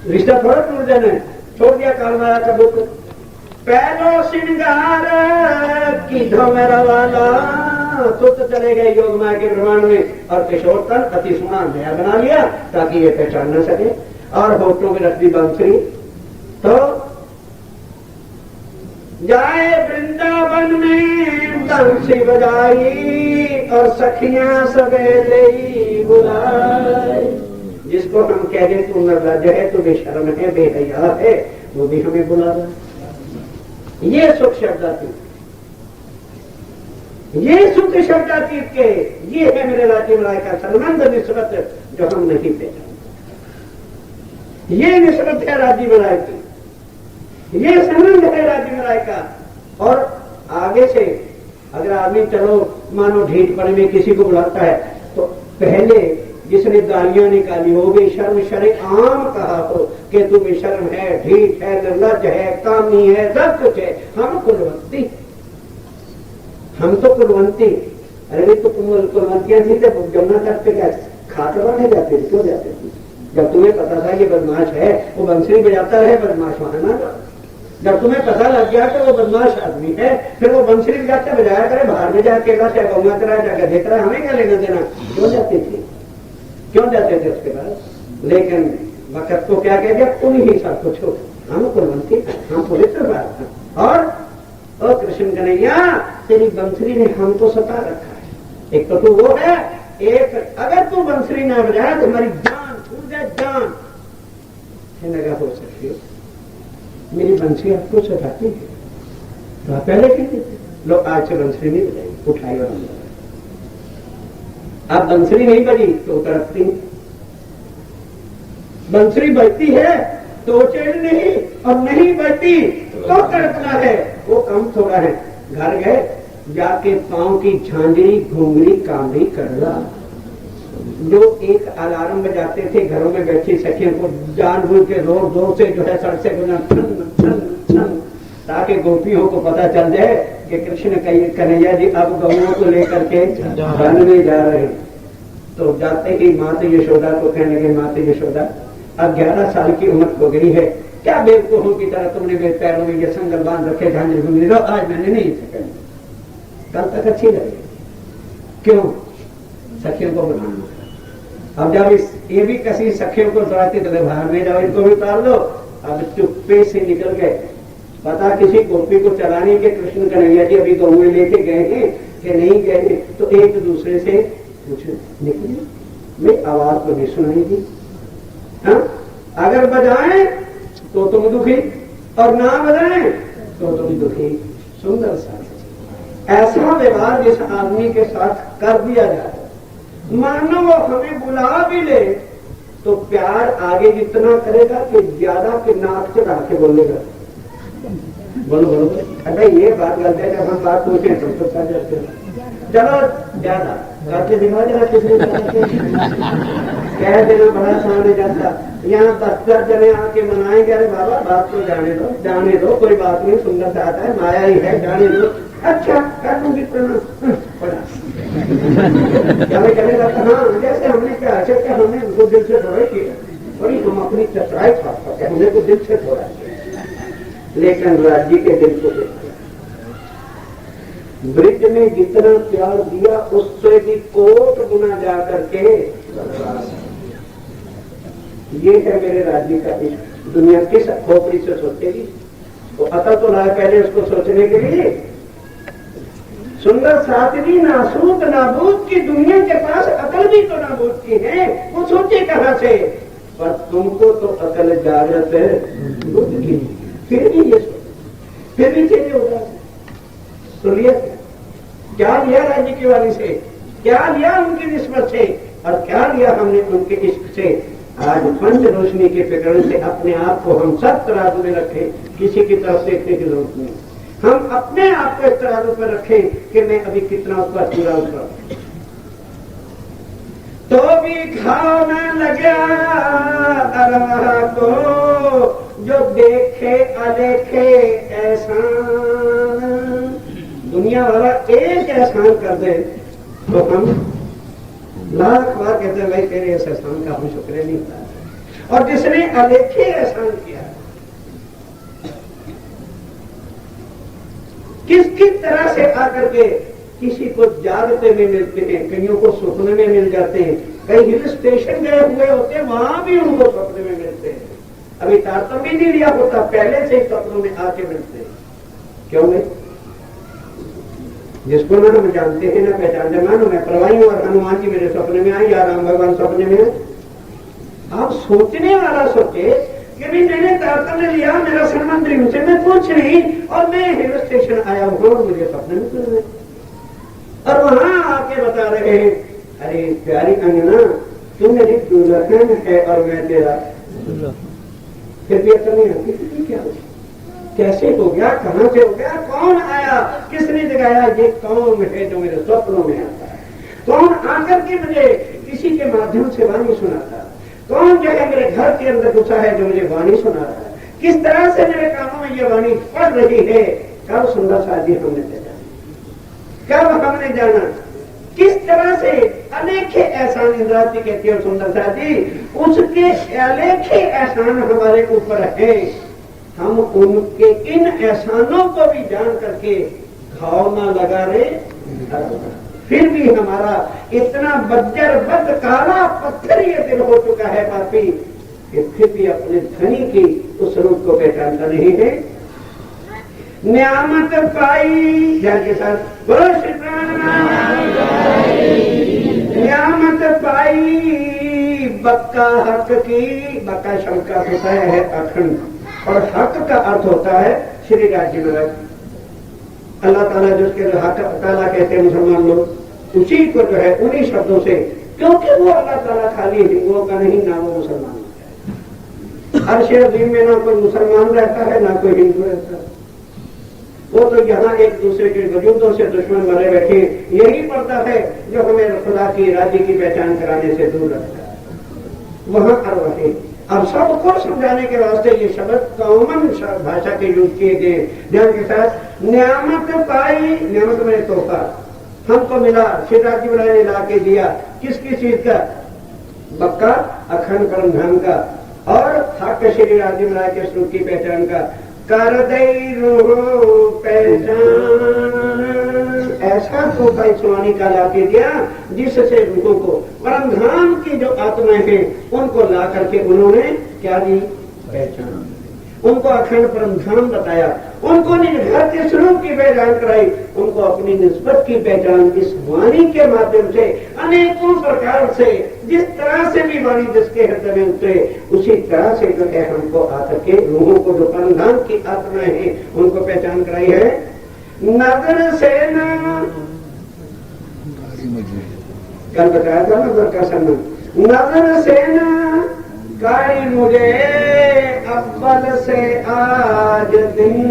रिश्ता थोड़ा टूट जाना है। छोड़ दिया कालमाया का बुक, पहलो श्रृंगार की धोमेरा वाला, तो चले गए योग माया के ब्रह्मांड में, और किशोर तन अति सोना नया बना लिया ताकि ये पहचान न सके, और होठों में रख दी बांसुरी। तो जाए वृंदावन में बंसी बजाई, और सखियां सवेले बुलाए। जिसको हम कह रहे तू निर्लज है, तू बेशर्म है, बेहया है, वो भी हमें बुला रहा है। ये सुख शब्दातीत, ये सुख शब्दातीत के, ये है मेरे राज्य मलाय का संबंध निस्बत जो हम नहीं पहचानते। ये निस्बत है राज्य मलाय की, ये संबंध है राज्य मलाय का। और आगे से अगर आदमी चलो मानो ढीठ पड़े में किसी को बुलाता है, तो पहले जिसने गालियां निकाली हो, बेशर्म शरे आम कहा हो कि तू बेशर्म है, ढीठ है, निर्लज है, कामी है, सब कुछ है, हम कुलवंती, हम तो कुलवंती। अरे तो तुम कुलवंतियां थी तो जमुना तट पे क्या खाटवा नहीं जाते, क्यों जाते थे? जब तुम्हें पता था ये बदमाश है, वो बंसरी बजाता है, बदमाश वहां ना। जब तुम्हें पता लग गया कि वो बदमाश आदमी है, फिर वो बंसरी बजाते बजाया करे, बाहर में जाके चाहे गौमा करा जाकर देख रहा है, हमें क्या लेना देना? क्यों जाते थे, क्यों जाते थे उसके बाद? लेकिन वक्त को क्या कह दिया, तुम ही सब कुछ हो, हम कुलवंती, हम पवित्र बात। और कृष्ण कन्हैया, तेरी बंसरी ने हमको सता रखा है। एक तो तू वो है, एक अगर तू बंसरी ना बजाए तो हमारी जान छूट जाए, जान लगा हो सकती हो। मेरी बंसरी आपको सताती है, तो आप पहले कहते थे लोग आज से बंसरी नहीं बजाएंगे, उठाई और अंदर। अब बंसरी नहीं बजी तो तड़पती, बंसरी बजती है तो चैन नहीं, और नहीं बजती तो तड़पना है। वो कम थोड़ा है। घर गए, जाके पांव की झांझरी घुंघरी कामड़ी करला, जो एक अलार्म बजाते थे घरों में बैठी सखियों को, जानबूझ के जोर जोर से जो है सड़क से गुना छन छन छन, ताकि गोपियों को पता चल जाए कि कृष्ण कन्हैया जी अब गौओं को लेकर के वन में जा रहे हैं। तो जाते ही माता यशोदा को कहने लगे, माता यशोदा अब 11 साल की उम्र हो गई है, क्या बेवकूफों की तरह तुमने मेरे पैरों में ये संगल बांध रखे, झांझर घूम लो, आज मैंने नहीं सकती, कल तक अच्छी लगेगी। क्यों? सखियों को बनाना। अब जब ये भी किसी सखियों को उतराती तो बाहर में जाओ, इनको भी उतार दो। अब चुप्पे से निकल गए, पता किसी गोपी को चलाने के कृष्ण कन्हैया जी अभी गौ में लेके गए हैं कि नहीं गए हैं, तो एक दूसरे से पूछ निकले, मैं आवाज तो नहीं सुनाई दी। हाँ? अगर बजाएं तो तुम दुखी और ना बजाएं तो तुम दुखी। सुंदर सा ऐसा व्यवहार जिस आदमी के साथ कर दिया जाए, मानो वो हमें बुला भी ले तो प्यार आगे जितना करेगा कि ज्यादा के नाक चढ़ा के बोलेगा। बोलो बोलो, अरे ये बात गलत है, जब हम बात पूछे तो कर जाते हैं, चलो ज्यादा करके दिखा जरा किसी कह देना बड़ा आसान है जाता। यहाँ 10 जने आके मनाएंगे, अरे बाबा बात तो जाने दो, कोई बात नहीं, सुंदर सा आता है, माया ही है, जाने दो। अच्छा कर दूंगी प्रणाम, पड़ा करेगा। हाँ, जैसे हमने क्या अच्छा हमने उनको दिल से थोड़ा किया, थोड़ी हम अपनी चतुराई खास करते, हमने तो दिल से थोड़ा किया, लेकिन राज्य के दिल को देखा। ब्रिज ने जितना प्यार दिया उससे भी कोट गुना जा करके, ये है मेरे राज्य का इश्क। दुनिया किस खोपड़ी से सोचेगी? तो अकल तो लाए पहले उसको सोचने के लिए। सुंदर सातवी नासूक नाबूद की दुनिया के पास अकल भी तो नाबूद की है, वो सोचे कहां से? पर तुमको तो अकल जागृत है बुद्ध की, फिर भी ये सोच, फिर भी चेंज होगा। तो लिया क्या लिया राज्य की वाणी से, क्या लिया उनकी निस्बत से, और क्या लिया हमने उनके इश्क से। आज पंच रोशनी के फिक्र से अपने आप को हम सब तराजू में रखें, किसी की तरफ देखने की जरूरत नहीं। हम अपने आप को इस तराजू पर रखें कि मैं अभी कितना ऊपर पूरा ऊपर, तो भी घाव न लगा अरवा को, जो देखे अदेखे एहसान। दुनिया वाला एक एहसान कर दे तो हम लाख बार कहते हैं भाई तेरे इस एहसान का हम शुक्र नहीं था। और जिसने अलेखे एहसान किया, किस किस तरह से आकर के किसी को जागते में मिलते हैं, कईयों को सपने में मिल जाते हैं, कई हिल स्टेशन गए हुए होते हैं वहां भी उनको सपने में मिलते हैं। अभी तारतम्य नहीं लिया होता, पहले से ही सपनों में आके मिलते हैं। क्यों नहीं? जिसको ना हम जानते हैं ना पहचानते, मानो मैं परवाही हूं और हनुमान जी मेरे सपने में आए या राम भगवान सपने में आए। आप सोचने वाला सोचे कि भी मैंने तारतम्य लिया, मेरा संबंधी उनसे मैं पूछ नहीं, और मैं हिल स्टेशन आया हूं और मुझे सपने में मिल रहे, और वहां आके बता रहे हैं अरे प्यारी अंगना तू मेरी दुल्हन है और मैं तेरा। फिर भी असल नहीं आती, क्या हो, कैसे हो गया, कहां से हो गया, कौन आया, किसने जगाया, ये कौन है जो मेरे स्वप्नों में आता है, कौन आकर के मुझे किसी के माध्यम से वाणी सुनाता है, कौन जो है मेरे घर के अंदर घुसा है जो मुझे वाणी सुना रहा है, किस तरह से मेरे कानों में ये वाणी पड़ रही है। कब सुंदर शादी हमने देखा, कब हमने जाना, किस तरह से अलेखे एहसान इंद्रावती कहती है सुंदर शादी, उसके अलेखे एहसान हमारे ऊपर है। हम उनके इन एहसानों को भी जान करके घाव ना लगा रहे, फिर भी हमारा इतना बज्जर बद काला पत्थर ये दिल हो चुका है पापी कि फिर भी अपने धनी की उस रूप को पहचानता नहीं है। न्यामत पाई ध्यान के साथ बोलो श्री न्यामत पाई बक्का हक की, बक्का शब्द का होता है अखंड, और हक का अर्थ होता है श्री राज्य में। अल्लाह ताला जिसके हक ताला कहते हैं मुसलमान लोग, उसी को जो है उन्हीं शब्दों से, क्योंकि वो अल्लाह ताला खाली हिंदुओं का नहीं, ना वो मुसलमान होता है। अर्श अज़ीम में ना कोई मुसलमान रहता है ना कोई हिंदू रहता है, वो तो यहाँ एक दूसरे के वजूदों से दुश्मन बने बैठे। यही पड़ता है जो हमें खुदा की राज्य की पहचान कराने से दूर रखता है। वहां अरवाही अब सबको समझाने के वास्ते ये शब्द कॉमन भाषा के यूज किए गए। ध्यान के साथ न्यामत पाई, न्यामत में तोहफा हमको मिला, शिवराज जी ने ला के दिया, किसकी चीज का, बक्का अखंड परम धाम का, और हक श्री राधे महाराज के स्वरूप की पहचान का कर दई रूह पहचान। ऐसा तोहफा स्वामी का लाके दिया जिससे रूहों को परम धाम की जो आत्माएं हैं उनको ला करके उन्होंने क्या दी? पहचान। उनको अखंड परम धाम बताया, उनको निज घर के स्वरूप की पहचान कराई, उनको अपनी निस्बत की पहचान इस वाणी के माध्यम से अनेकों प्रकार से जिस तरह से भी वाणी जिसके हृदय में उतरे उसी तरह से जो है हमको आकर के रूहों को जो परम धाम की आत्माएं हैं उनको पहचान कराई है। नजर से न कल बताया था नजर का सन्मान, नजर से न कारी मुझे अव्वल से आज दिन।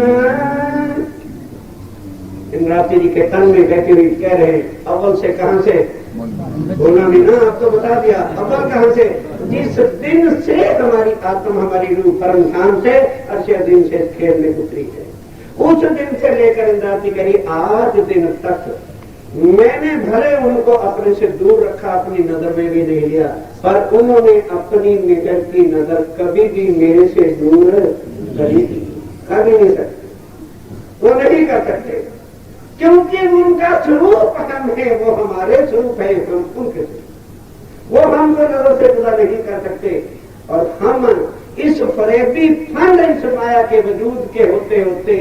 इंद्रावती जी के तन में बैठी हुई कह रहे अव्वल से कहां से? बोला भी ना, अब तो बता दिया अव्वल कहां से? जिस दिन से हमारी आत्मा हमारी रूह परम धाम से अच्छे दिन से खेल में उतरी है, उस दिन से लेकर इंद्रावती करी आज दिन तक मैंने भले उनको अपने से दूर रखा, अपनी नजर में भी नहीं लिया, पर उन्होंने अपनी निकट की नजर कभी भी मेरे से दूर नहीं की, कभी नहीं सकते, वो नहीं कर सकते, क्योंकि उनका स्वरूप हम है, वो हमारे स्वरूप है, हम उनके स्वरूप, वो हमको नजर से जुदा नहीं कर सकते। और हम इस फरेबी फंड इस माया के वजूद के होते होते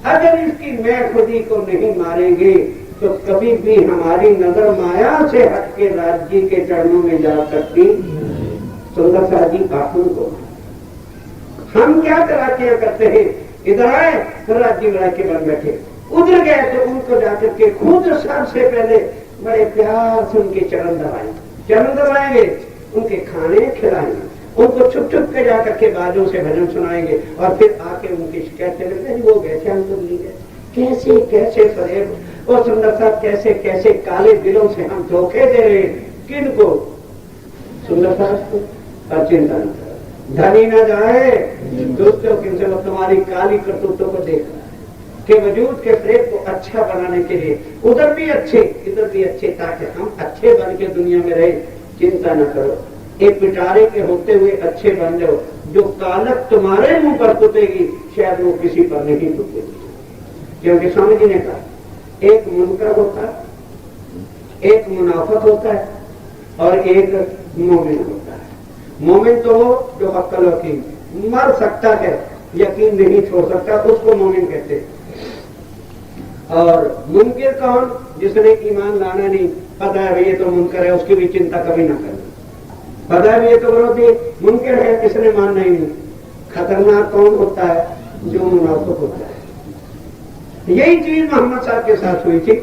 अगर इसकी मैं खुदी को नहीं मारेंगे तो कभी भी हमारी नजर माया से हट के राज्य के चरणों में जा सकती। सुंदर सा जी बापू को हम क्या तलाकियां करते हैं, इधर आए तो राज्य महाराज के बन बैठे, उधर गए तो उनको जाकर के खुद सबसे पहले बड़े प्यार से उनके चरण दबाएंगे, चरण दबाएंगे, उनके खाने खिलाएंगे, उनको छुप छुप के जाकर के बाजों से भजन सुनाएंगे और फिर आके उनकी शिकायत करते हैं, वो गए थे हम तो नहीं गए, कैसे कैसे फरेब और सुंदर साहब कैसे कैसे काले दिलों से हम धोखे दे रहे हैं, किनको? सुंदर साहब को। और चिंता न करो, धनी न जाए दोस्तों किनसे, वो तुम्हारी काली करतूतों को देख रहा है कि वजूद के प्रेम को अच्छा बनाने के लिए उधर भी अच्छे इधर भी अच्छे, ताकि हम अच्छे बन के दुनिया में रहे। चिंता न करो, एक पिटारे के होते हुए अच्छे बन जाओ, जो कालक तुम्हारे मुंह पर कुतेगी शायद वो किसी पर नहीं कुतेगी। क्योंकि स्वामी जी ने कहा एक मुनकर होता है, एक मुनाफिक होता है और एक मोमिन होता है। मोमिन तो वो जो अक्ल यकीन मर सकता है, यकीन नहीं छोड़ सकता, उसको मोमिन कहते हैं। और मुनकिर कौन? जिसने ईमान लाना नहीं, पता है ये तो मुनकर है, उसकी भी चिंता कभी ना करना, पता है ये तो विरोधी मुनकर है, इसने मानना ही नहीं। खतरनाक कौन होता है? जो मुनाफिक होता है। यही चीज मोहम्मद साहब के साथ हुई थी,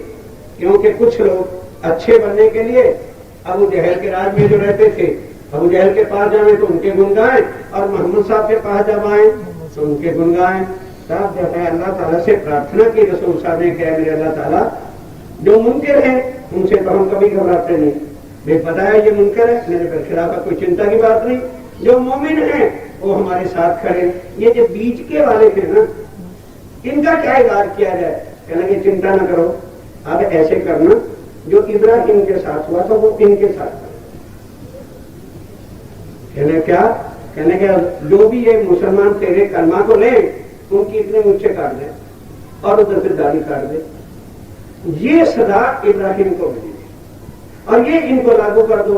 क्योंकि कुछ लोग अच्छे बनने के लिए अबू जहल के राज में जो रहते थे, अबू जहल के पास जाए तो उनके गुण गाएं और मोहम्मद साहब के पास जब आए तो उनके गुण गाएं। साहब जब है अल्लाह ताला से प्रार्थना की, रसूल साहब ने कहा मेरे अल्लाह ताला जो मुनकर है उनसे तो हम कभी घबराते नहीं, भाई पता है ये मुनकर है, मेरे पर खिलाफ कोई चिंता की बात नहीं, जो मोमिन है वो हमारे साथ खड़े। ये जो बीच के वाले थे ना, इनका क्या इलाज किया जाए? कहना कि चिंता न करो, अब ऐसे करना जो इब्राहिम के साथ हुआ था वो इनके साथ था। कहने क्या? कहने क्या जो भी ये मुसलमान तेरे कलमा को ले उनकी इतने मुझसे काट दे और उधर से दाढ़ी काट दे, ये सदा इब्राहिम को मिली और ये इनको लागू कर दो,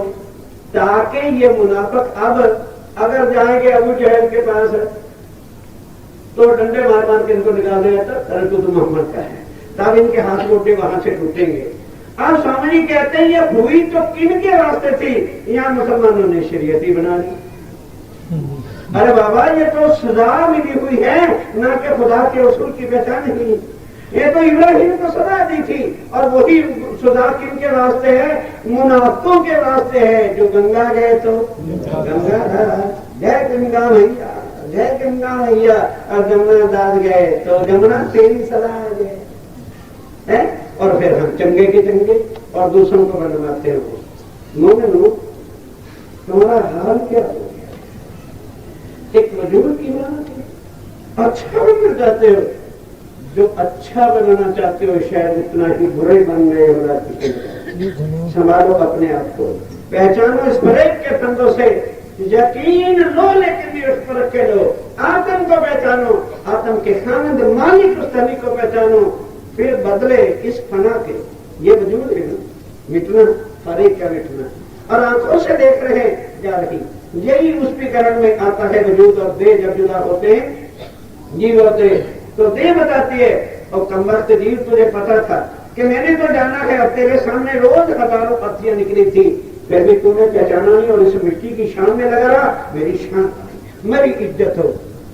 ताकि ये मुनाफिक अब अगर जाएंगे अबू जहल के पास तो डंडे मार मार के इनको निकाल देगा, तब तो मोहम्मद का है, तब इनके हाथ मोटे वहां से टूटेंगे। अब स्वामी जी कहते हैं ये हुई तो किन के वास्ते थी? यहाँ मुसलमानों ने शरीयत ही बना ली। अरे बाबा ये तो सजा मिली हुई है, ना कि खुदा के रसूल की पहचान ही। ये तो इब्राहिम को सजा दी थी और वही सजा किनके वास्ते है? मुनाफिकों के वास्ते है, जो गंगा गए तो गंगा जय गंगा मैया, जय गंगा मैया, और जमुना दाद गए तो जमुना तेरी सदा गए है। और फिर हम चंगे के चंगे और दूसरों को बनवाते हो। मोमिनो तुम्हारा हाल क्या हो गया? एक वजूद की बात, अच्छा बनना चाहते हो, जो अच्छा बनाना चाहते हो शायद इतना ही बुरे बन गए हो रात के। संभालो अपने आप को, पहचानो इस फरेब के फंदों से यकीन लो लेकिन भी उस पर रखे लो। आत्म को पहचानो, आत्म के खानद मालिक उस तली को पहचानो, फिर बदले इस फना के। ये वजूद है ना, मिटना, सारे क्या मिटना, और आंखों से देख रहे जा रही, यही उस विकरण में आता है वजूद। और देह जब जुदा होते हैं, जीव होते, तो देह बताती है, और कमबख्त जीव तुझे पता था कि मैंने तो जाना है, अब तेरे सामने रोज हजारों पत्तियां निकली थी, फिर भी तूने पहचाना नहीं और इस मिट्टी की शान में लगा रहा। मेरी शान, मेरी इज्जत हो।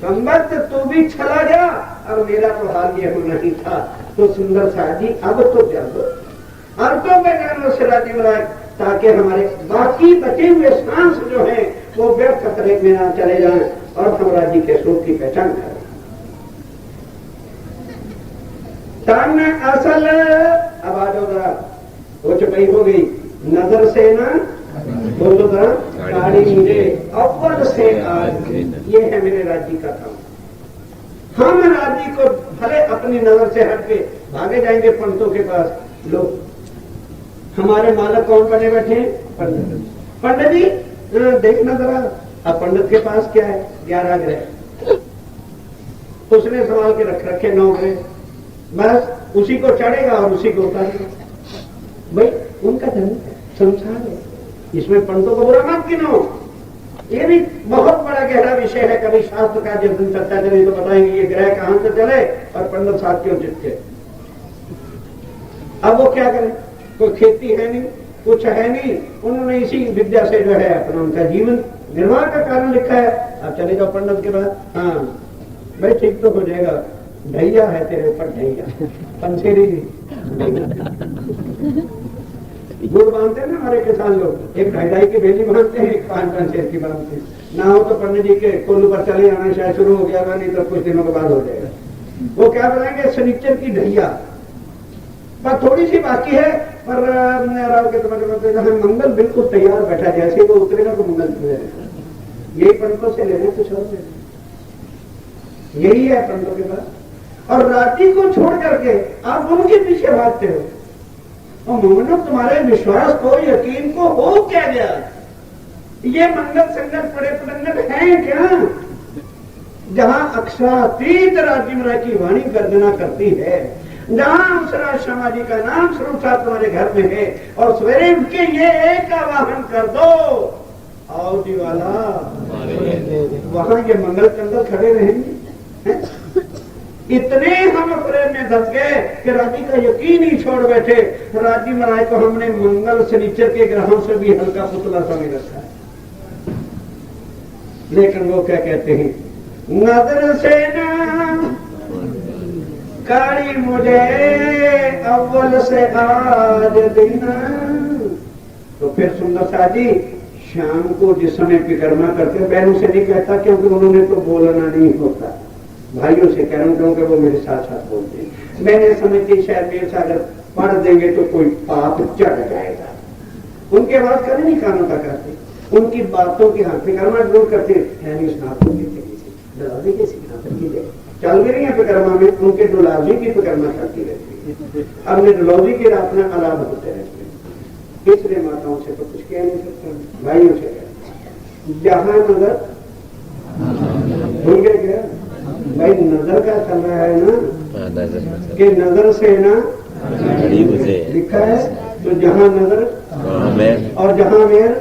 कमबख्त तू भी चला जा, और मेरा तो हाल ये होना ही था। तो सुंदर साहब जी, अब तो जब अर्थों में जानो सिराजी मिलाए, ताकि हमारे बाकी बचे हुए सांस जो है वो व्यर्थ खतरे में ना चले जाएं, और हम राज्य के स्वरूप की पहचान करें। सामने असल आवाज होगा, वो चुपाई हो गई, नजर से ना बोलो जरा, गाड़ी मुझे अव्वल से आज, ये है मेरे राज्य का काम। हम राज्य को भले अपनी नजर से हट के भागे जाएंगे पंडितों के पास। लोग हमारे मालक कौन बने बैठे? पंडित। पंडित जी देखना जरा, अब पंडित के पास क्या है? 11 ग्रह, उसने संभाल के रख रखे 9 ग्रह, बस उसी को चढ़ेगा और उसी को उतारेगा। भाई उनका धर्म संसार है, इसमें पंडितों को बुरा मत गिनो। ये भी बहुत बड़ा गहरा विषय है, कभी शास्त्र का जब दिन चर्चा करें तो बताएंगे ये ग्रह कहां से चले और पंडित साथ क्यों चिपके। अब वो क्या करें, कोई खेती है नहीं, कुछ है नहीं, उन्होंने इसी विद्या से जो है अपना उनका जीवन निर्वाह का कारण लिखा है। अब चले जाओ पंडित के पास, हाँ भाई ठीक तो हो जाएगा, ढैया है तेरे ऊपर, ढैया पंसेरी जी गुड़ बांधते हैं ना हमारे किसान लोग, एक 2.5 की बेली बांधते हैं, एक 5 पंसेर की बांधते हैं। ना हो तो पंडित जी के कोल्लू पर चले आना शायद शुरू हो गया, नहीं तो कुछ दिनों के बाद हो जाएगा। वो क्या बनाएंगे? शनिचर की ढैया, पर थोड़ी सी बाकी है, पर राव के तुम्हारे मंगल बिल्कुल तैयार बैठा, जैसे वो उतरेगा तो मंगल यही पंडितों से लेना, कुछ और लेना, यही है पंडितों के पास। और रात्रि को छोड़ करके आप उनके पीछे भागते हो, और मोहम्मद तुम्हारे विश्वास को, यकीन को हो क्या गया? ये मंगल संगत पड़े पटंगत है क्या? जहां अक्षरातीत राज्य की वाणी गर्जना करती है, जहां उस राजशर्मा जी का नाम स्वरूप तुम्हारे घर में है, और सवेरे उठ के ये एक आवाहन कर दो, आओ जी वाला, वहां ये मंगल कंदल खड़े रहेंगे। इतने हम प्रेम में धस गए कि राज्य का यकीन ही छोड़ बैठे। राज्य महाराज को हमने मंगल शनिचर के ग्रहों से भी हल्का पुतला समझ रखा है। लेकिन वो क्या कहते हैं, नजर से ना काड़ी मुझे अव्वल से आज दिन। तो फिर सुंदर शाह जी शाम को जिस समय परिक्रमा करते, बहनों से नहीं कहता क्योंकि उन्होंने तो बोलना नहीं होता, भाइयों से कह रहा हूं क्योंकि वो मेरे साथ साथ बोलते हैं। मैंने समझती शायद मेरे से अगर पढ़ देंगे तो कोई पाप चढ़ जाएगा। उनके आवाज का नहीं कानों का करते, उनकी बातों की हाँ परिक्रमा जरूर करते, यानी स्नातक डलावी के सिग्नातर की जाए चल भी रही है परिक्रमा में, उनके डोलावी की परिक्रमा चलती रहती है, अपने डोलौजी के अपना अलाभ होते रहते हैं। इसलिए माताओं से तो कुछ कह नहीं सकते, भाइयों से कहते जहां नजर भूल गए क्या भाई, नजर का चल रहा है ना कि नजर से ना लिखा है, तो जहां नजर और जहां मेर,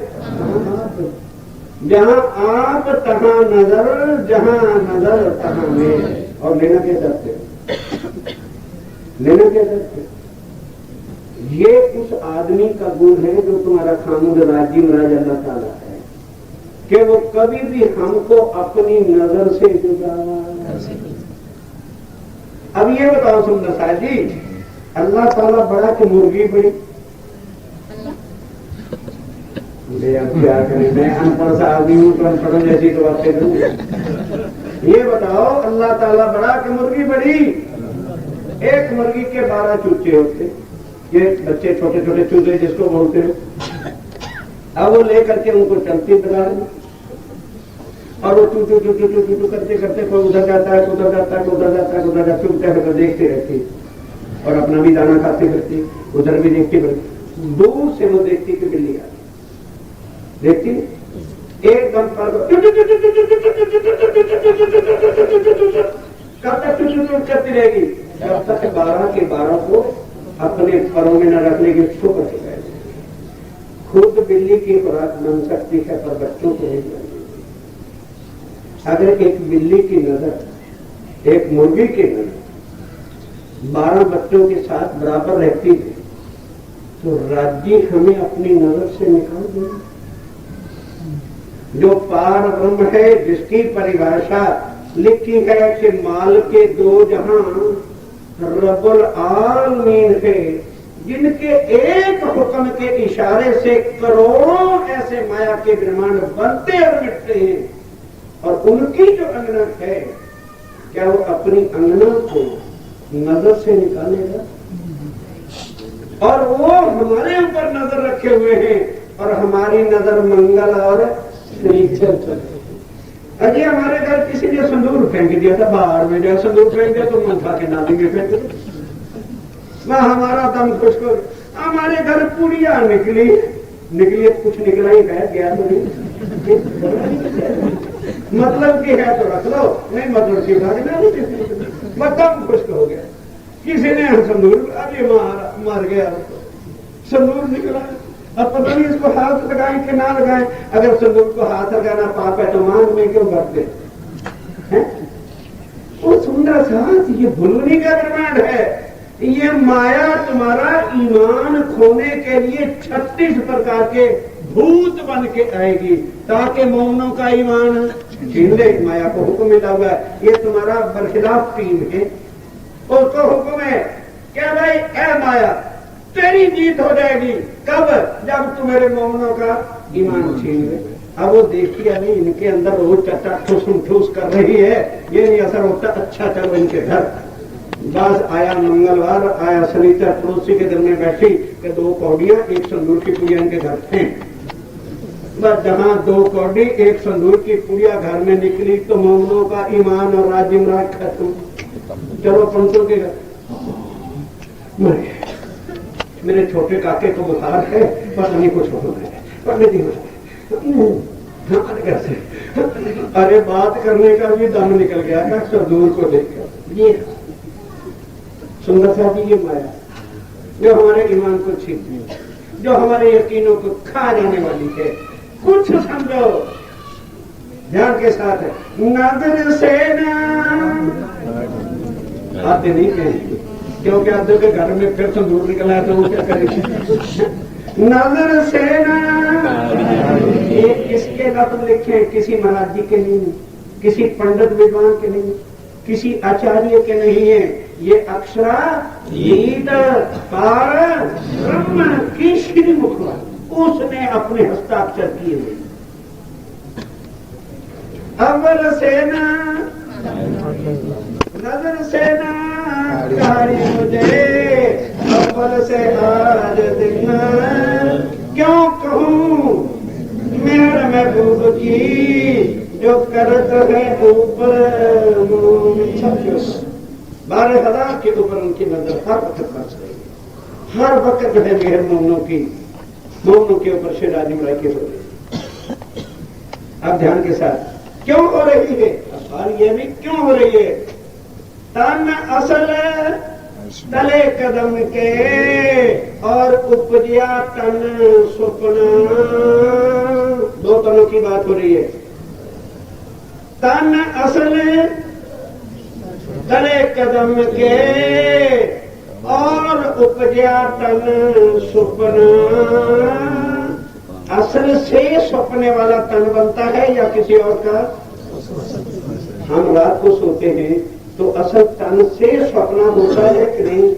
जहां आप तहां नजर, जहां नजर तहां मेर। और लेना क्या चाहते हो, लेना क्या चाहते हो? ये उस आदमी का गुण है जो तुम्हारा खामुद राज्य महाराज अल्लाह ताला है, कि वो कभी भी हमको अपनी नजर से जुदा। अब ये बताओ सुंदर साहब जी, अल्लाह ताला बड़ा कि मुर्गी बड़ी? अब क्या करें, मैं अनपढ़ सा आदमी हूं तो अनपढ़ों जैसी तो बातें करूं। ये बताओ अल्लाह ताला बड़ा कि मुर्गी बड़ी? एक मुर्गी के 12 चूचे होते, ये बच्चे छोटे छोटे चूजे जिसको बोलते हो। अब वो लेकर के उनको चलती बता रहे, और वो चू चू चू चू चू चू करते करते कोई उधर जाता है, उधर जाता है, उधर जाता है, उधर जाता है, देखती रहती और अपना भी दाना खाती करती, उधर भी देखती रहती। दूर से वो देखती कि बिल्ली आती, देखती एकदम कब तक चुचुचुट करती रहेगी, जब तक 12 के 12 को अपने परों में न रखने की छुप रखेगा। खुद बिल्ली की खुराक बन सकती है पर बच्चों को नहीं बनती। अगर एक बिल्ली की नजर, एक मुर्गी की नजर 12 बच्चों के साथ बराबर रहती है तो राज्य हमें अपनी नजर से निकाल देगा। जो पार ब्रह्म है, जिसकी परिभाषा लिखी है कि माल के 2 जहां रब्बुल आलमीन है, जिनके एक हुक्म के इशारे से करोड़ों ऐसे माया के ब्रह्मांड बनते और मिटते हैं, और उनकी जो अंगना है, क्या वो अपनी अंगना को नजर से निकालेगा? और वो हमारे ऊपर नजर रखे हुए हैं और हमारी नजर मंगल और श्रीचर चले। अजय हमारे घर किसी ने संदूर फेंक दिया था, बाहर में जब संदूर फेंक दिया तो मन था के ना देंगे फेंक दो, वह हमारा दम खुश कर। हमारे घर पूड़िया निकली कुछ निकला ही गया तो नहीं, मतलब की है तो रख लो, नहीं मतलब की बात ना, दम खुश हो गया। किसी ने संदूर अभी मार गया, संदूर निकला, अब पता नहीं इसको हाथ लगाएं कि ना लगाएं। अगर संदूर को हाथ लगाना पाप है तो मांग में क्यों भरते हैं? वो सुंदर साथ ये भुलनी का ब्रह्मांड है। ये माया तुम्हारा ईमान खोने के लिए 36 प्रकार के भूत बन के आएगी ताकि मोमनों का ईमान छीन ले। माया को हुक्म मिला हुआ है, ये तुम्हारा बरखिलाफ टीम है, उसको हुक्म है क्या भाई, ए माया तेरी जीत हो जाएगी। कब? जब तू मेरे मोमनों का ईमान छीन ले। अब वो देखिए अभी इनके अंदर रोज चर्चा ठूस कर रही है, ये नहीं असर होता। अच्छा चलो इनके घर बस आया मंगलवार, आया शनिचर, पड़ोसी के घर में बैठी कि 2 कौड़ियां 1 संदूर की पुड़िया इनके घर थे। बस जहां 2 कौड़ी 1 संदूर की पुड़िया घर में निकली तो मोमनों का ईमान और राज्य खत्म। चलो पंचों के घर, मेरे छोटे काके को बुखार है, पता नहीं कुछ होना है, पंडित जी हमारे घर से। अरे बात करने का भी दम निकल गया था संदूर को देखकर। ये सुंदर सा जी ये माया जो हमारे ईमान को छीनती है, जो हमारे यकीनों को खा जाने वाली है। कुछ समझो ध्यान के साथ है। नजर से ना आते नहीं कहेंगे क्योंकि आदमी के घर में फिर संदूर निकला है तो वो क्या करेंगे? नजर से ना, ये किसके लफ्ज लिखे? किसी महाराज जी के नहीं, किसी पंडित विद्वान के नहीं, किसी आचार्य के नहीं है। ये अक्षरा लीड पार ब्रह्म की श्री मुखवा उसने अपने हस्ताक्षर किए हुए। अव्वल सेना नजर सेना कारी मुझे अव्वल से आज दिन क्यों कहूँ मेरे महबूब की जो करत है ऊपर 12,000 के ऊपर उनकी नजर हर वक्त बरस रही, हर वक्त जो है मेहर मोमनों के ऊपर से राजीव राय के हो रही। अब ध्यान के साथ क्यों हो रही है? सवाल यह भी क्यों हो रही है? तन असल तले कदम के और उपजिया तन सुपना, 2 तनों की बात हो रही है। तन असल तले कदम के और उपजिया तन सुपना। असल से सपने वाला तन बनता है या किसी और का? हम रात को सोते हैं तो असल तन से सपना होता है कि नहीं?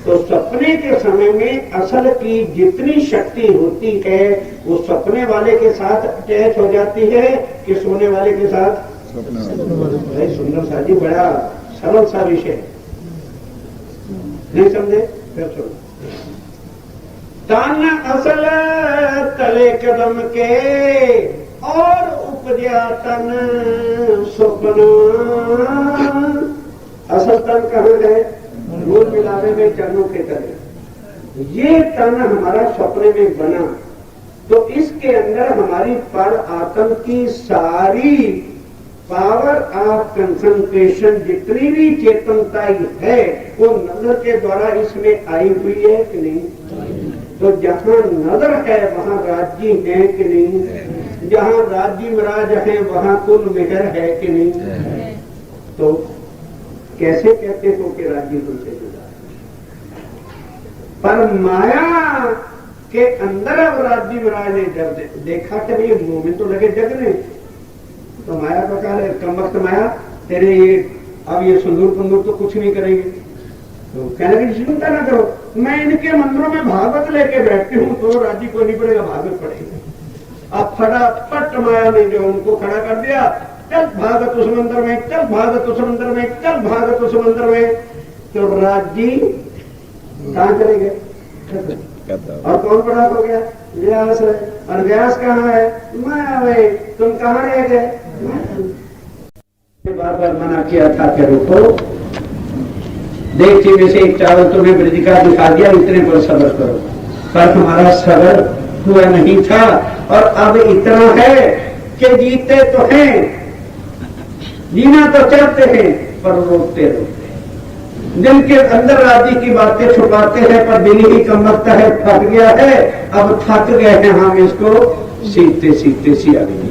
तो सपने के समय में असल की जितनी शक्ति होती है वो सपने वाले के साथ अटैच हो जाती है कि सोने वाले के साथ? भाई सुंदर सा जी बड़ा सरल सा विषय नहीं समझे? फिर सुनो। तन असल तले कदम के और उपजा तन सुपना। असल तन कहाँ है? मूल मिलावे में चरणों के तरह। ये तन हमारा सपने में बना तो इसके अंदर हमारी पर आत्म की सारी पावर ऑफ कंसंट्रेशन जितनी भी चेतनता है वो नजर के द्वारा इसमें आई हुई है कि नहीं? तो जहां नजर है वहां राज्य है कि नहीं? जहां राज्य महाराज है वहां कुल मेहर है कि नहीं? तो कैसे कहते हो कि राज्य तुमसे जुड़ा है? पर माया के अंदर अब राज्य महाराज ने जब देखा कि नहीं मुंह में तो लगे जगने, तो माया का कहा है कम वक्त माया तेरे ये अब ये सुंदूर पंदूर तो कुछ नहीं करेंगे। तो कहने की चिंता ना करो, मैं इनके मंदिरों में भागवत लेके बैठती हूँ तो राज्य को नहीं पड़ेगा, भागवत पड़ेगा। अब फटाफट माया ने जो उनको खड़ा कर दिया, चल भागत उस मंदिर में, चल भागत उस मंदिर में, चल भागत उस मंदिर में। तो राज्य कहां चले गए? और कौन पड़ा हो गया? व्यास है। और व्यास कहाँ है? मैं। तुम कहाँ रह गए? बार बार मना किया था कि रुको, देखिए में से एक चावल तुम्हें ब्रजिका दिखा दिया, इतने पर सब्र करो। पर हमारा सब्र हुआ नहीं था और अब इतना है कि जीते तो हैं, जीना तो चाहते हैं पर रोकते रोकते दिल के अंदर राज्य की बातें छुपाते हैं, पर दिल ही कम लगता है, थक गया है। अब थक गए हैं हम इसको सीखते सीखते सिया नहीं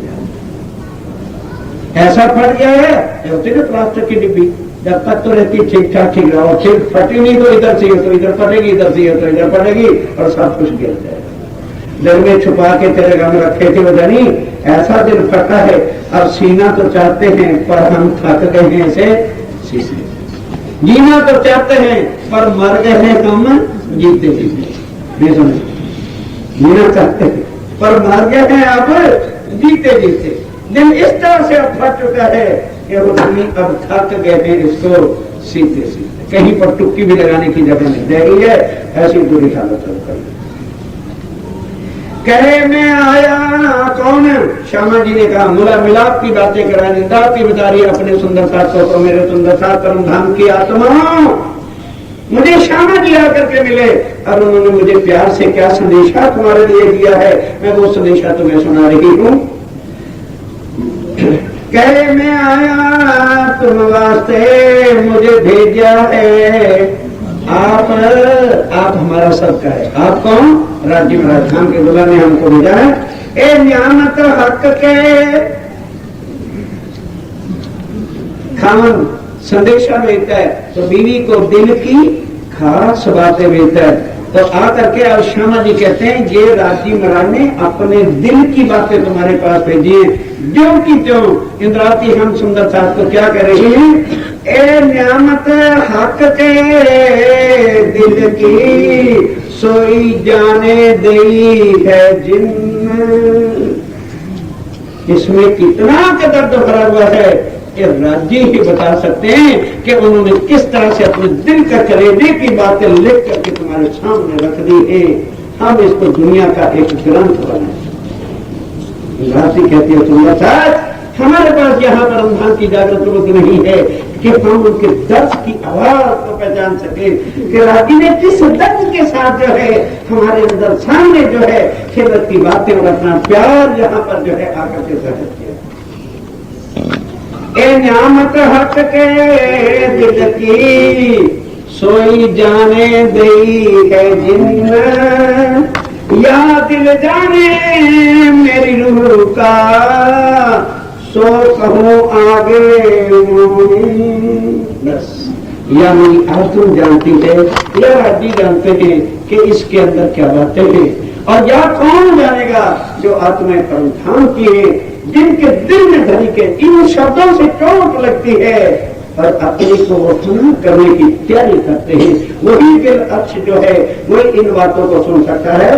ऐसा फट गया है होती ना प्लास्टिक की डिब्बी, जब तक तो रहती ठीक ठाक ठीक रहा, फिर फटी नहीं तो इधर से तो इधर फटेगी, इधर से तो इधर फटेगी और सब कुछ गिर जाएगा। दिल में छुपा के तेरे गम रखे थे वो जानी, ऐसा दिल फटा है। अब सीना तो चाहते हैं पर हम थक गए हैं इसे सीखने। जीना तो चाहते हैं पर मर गए हैं हम जीते जीते। नहीं समझ, जीना चाहते हैं पर मर गए हैं अब जीते जीते। दिन इस तरह से अब फट चुका है कि वो अब थक गए हैं इसको सीते सीते, कहीं पर टुक्की भी लगाने की जगह नहीं रह गई है, ऐसी बुरी हालत हो गई। कहे मैं आया कौन? श्यामा जी ने कहा मुला मिलाप की बातें करा, निंदा की बता रही अपने सुंदर साथ को, मेरे सुंदर साथ परम धाम की आत्मा। मुझे श्यामा जी आकर के मिले और उन्होंने मुझे प्यार से क्या संदेशा तुम्हारे लिए दिया है, मैं वो संदेशा तुम्हें सुना रही हूं। कहे मैं आया तुम वास्ते, मुझे भेजा है आप हमारा सबका है। आप कौन? राज्य महाराज खान के दुल्हा ने हमको भेजा है। ए न्यामत हक के खान संदेशा भेजता है तो बीवी को दिल की खास बातें भेजता है। तो आकर के अब श्यामा जी कहते हैं ये राज्य महाराज ने अपने दिल की बातें तुम्हारे पास भेजी है, जो की त्यों। इंद्रावती हम सुंदर साथ को क्या कह रही हैं? ए न्यामत हक के दिल की सोई जाने दई है जिन। इसमें कितना के दर्द भरा हुआ है कि राज्य ही बता सकते हैं कि उन्होंने किस तरह से अपने दिल का कलेजे की बातें लिख करके तुम्हारे सामने रख दी है। हम इसको दुनिया का एक ग्रंथ बनाए। राज्य कहती है तुम साथ हमारे पास यहाँ पर अंधान की जागृत लोग नहीं है कि हम उनके दर्द की आवाज को पहचान सके कि राज्य ने किस दर्द के साथ जो है हमारे अंदर सामने जो है खिदमत की बातें और अपना प्यार यहाँ पर जो है आकर के जाहिर किया। ए न्यामत हक के दिल की सोई जाने दई है जिन, या दिल जाने मेरी रूह का सो कहो आगे। बस या मेरी आत्म जानती है या राज्य जानते हैं कि इसके अंदर क्या बातें हैं, और या कौन जानेगा जो आत्मा परम धाम की है, जिनके दिल में धरी के इन शब्दों से चोट लगती है और अपने को वफना करने की तैयारी करते हैं। वही दिल अक्ष जो है वही इन बातों को सुन सकता है।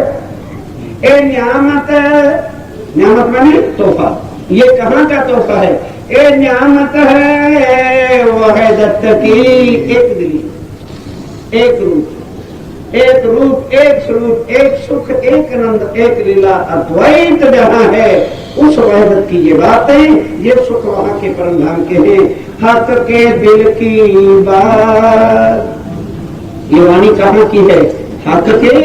ए न्यामत, न्यामत माने तोहफा, ये कहाँ का तोहफा है? ए न्यामत है वो है दत्त की एक दिली, एक रूप, एक रूप, एक स्वरूप, एक सुख, एक आनंद, एक लीला, अद्वैत जहाँ है उस वहदत की ये बातें, ये सुख वहां के परम धाम के हैं। हक के दिल की बात, ये वाणी कहाँ की है? हक के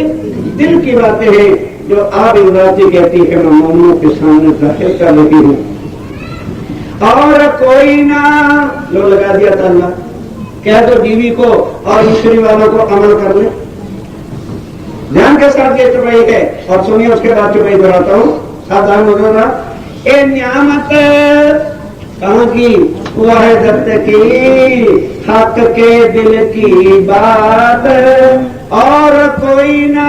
दिल की बातें हैं। जो आप युवराजी कहती है मैं मोमों के सामने जाहिर कर रही हूं, और कोई ना लो लगा दिया ताला, कह दो बीवी को और ईश्वरी वालों को अमल कर ले। ध्यान के साथ ये चुपाई है, और सुनिए उसके बाद चुपाई दोहराता हूं, सावधान हो जाना। ए नियामत कहां की? वहदत की, हक के दिल की बात, और कोई ना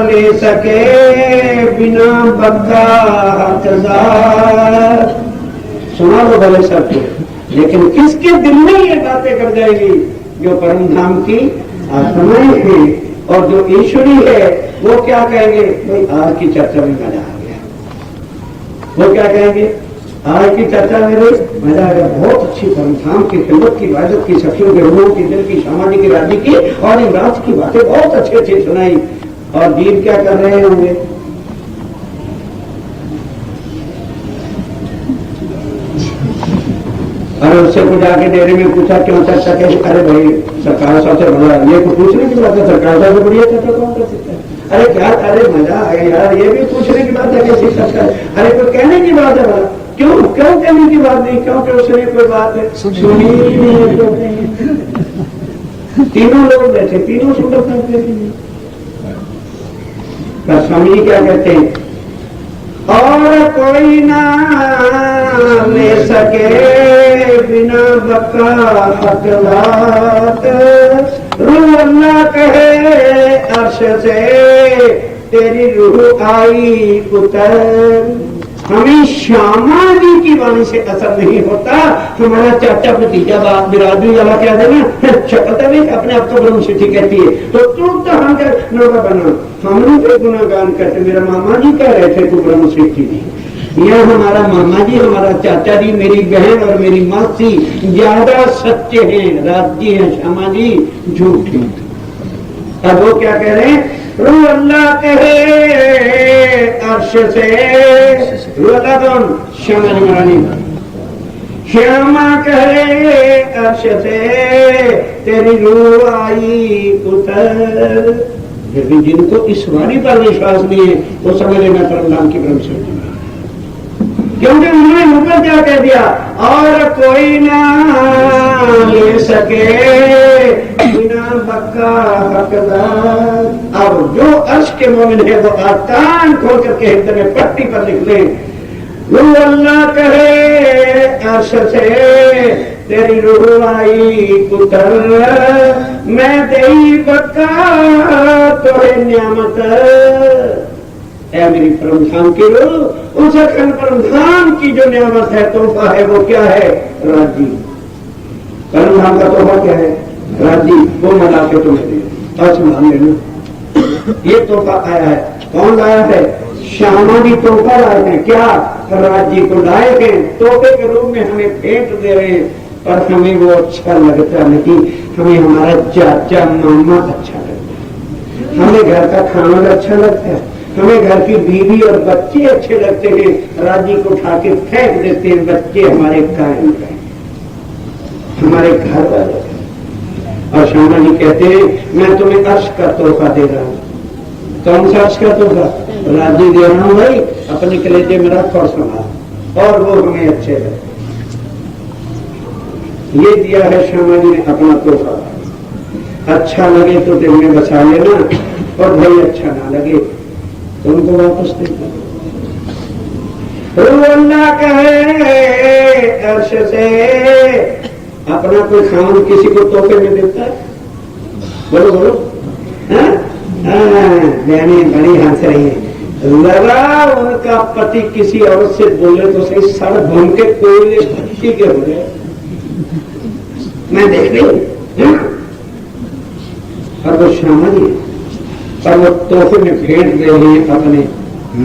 ले सके बिना बक्का हकदार। सुना लो भले सब, लेकिन किसके दिल में ये बातें कर जाएगी? जो परम धाम की आत्माएं हैं और जो ईश्वरी है, वो क्या कहेंगे? भाई आज की चर्चा में मजा आ गया। वो क्या कहेंगे? आज की चर्चा में मजा आ गया, बहुत अच्छी परम धाम की खिदमत की, इबादत की, सखियों के रूहों की, दिल की, समाधि की, राज्य की, और इन राज की बातें बहुत अच्छी अच्छी सुनाई। और जीव क्या कर रहे होंगे? और उससे कुछ आके डेरे में पूछा क्यों चर्चा कैसे? अरे भाई सरकार सबसे बड़ा, ये तो पूछने की बात है, सरकार सबसे बढ़िया चर्चा कौन कर सकता है? अरे क्या, अरे मजा आ गया यार, ये भी पूछने की बात है कैसी चर्चा? अरे कोई कहने की बात है बड़ा, क्यों क्यों कहने की बात नहीं? क्योंकि उसने कोई बात है सुनी नहीं तो नहीं। तीनों लोग बैठे, तीनों सुंदर करते हैं। स्वामी जी क्या कहते हैं? और कोई ना ले सके बिना बका हकदार, रूह अल्लाह कहे अर्श से तेरी रूह आई उतर। हमें श्यामा जी की वाणी से असर नहीं होता, हमारा चाचा भतीजा बाप बिरादरी वाला क्या देना पता नहीं, अपने आप को ब्रह्म सिद्धि कहती है, तो तुम तो हम नौका बना, हमने तो गुनागान करते। मेरा मामा जी कह रहे थे तू ब्रह्म सिद्धि नहीं, यह हमारा मामा जी, हमारा चाचा जी, मेरी बहन और मेरी मासी ज्यादा सच्चे हैं, राज्य हैं, श्यामा जी झूठे। अब वो क्या कह रहे हैं? रूह अल्लाह कहे अर्श से, रूह अल्लाह कौन? श्यामा जी महारानी। श्यामा कहे अर्श से तेरी रूह आई उतर। लेकिन जिनको इस वाणी पर विश्वास नहीं है वो समझ लेना परमधाम की ब्रह्म सिद्धि, क्योंकि उन्होंने ऊपर क्या कह दिया? और कोई ना ले सके बिना बक्का हकदार। अब जो अर्श के मोमिन है वो कान खोल करके हृदय में पट्टी पर लिख ले, रूह अल्लाह कहे अर्श से तेरी रूह आई उतर, मैं दई बक्का तोरे नियामत। है मेरी परमधाम की रूह, उस अखंड परमधाम की जो नियामत है, तोहफा है, वो क्या है? राज्य। परमधाम का तोहफा क्या है? राज्य। वो मिला के तुम्हें दे और संभाल लेना। ये तोहफा आया है, कौन लाया है? श्यामा जी तोहफा लाए थे। क्या? राज्य को लाए थे, तोहफे के रूप में हमें भेंट दे रहे हैं, पर हमें वो अच्छा लगता नहीं। हमें हमारा चाचा मामा अच्छा लगता है, हमें घर का खाना अच्छा लगता है, हमें घर की बीवी और बच्चे अच्छे लगते हैं। राज्य को उठा के फेंक देते हैं, बच्चे हमारे कायम रहे, हमारे घर वाले। और श्यामा जी कहते हैं मैं तुम्हें अर्श का तोहफा दे रहा हूं। कौन सा अर्श का तोहफा? राज्य दे रहा हूं भाई, अपने कलेजे में रख और संभाल, और वो हमें अच्छे लगते। ये दिया है श्यामा जी ने अपना तोहफा। अच्छा लगे तो दिल में बसा लेना, और भाई अच्छा ना लगे तो उनको वापस दे दो। रूह अल्लाह कहे अर्श से, अपना कोई खान किसी को तोहफे में देता है? बोलो बोलो। बहने बड़ी हंस रही है। लगा उनका पति किसी औरत से बोले तो सही, सड़ भूम के कोयले भट्टी के हो गए। मैं देख रही हूं, और वो श्यामा जी, पर वो तोहफे में भेंट दे रही है अपने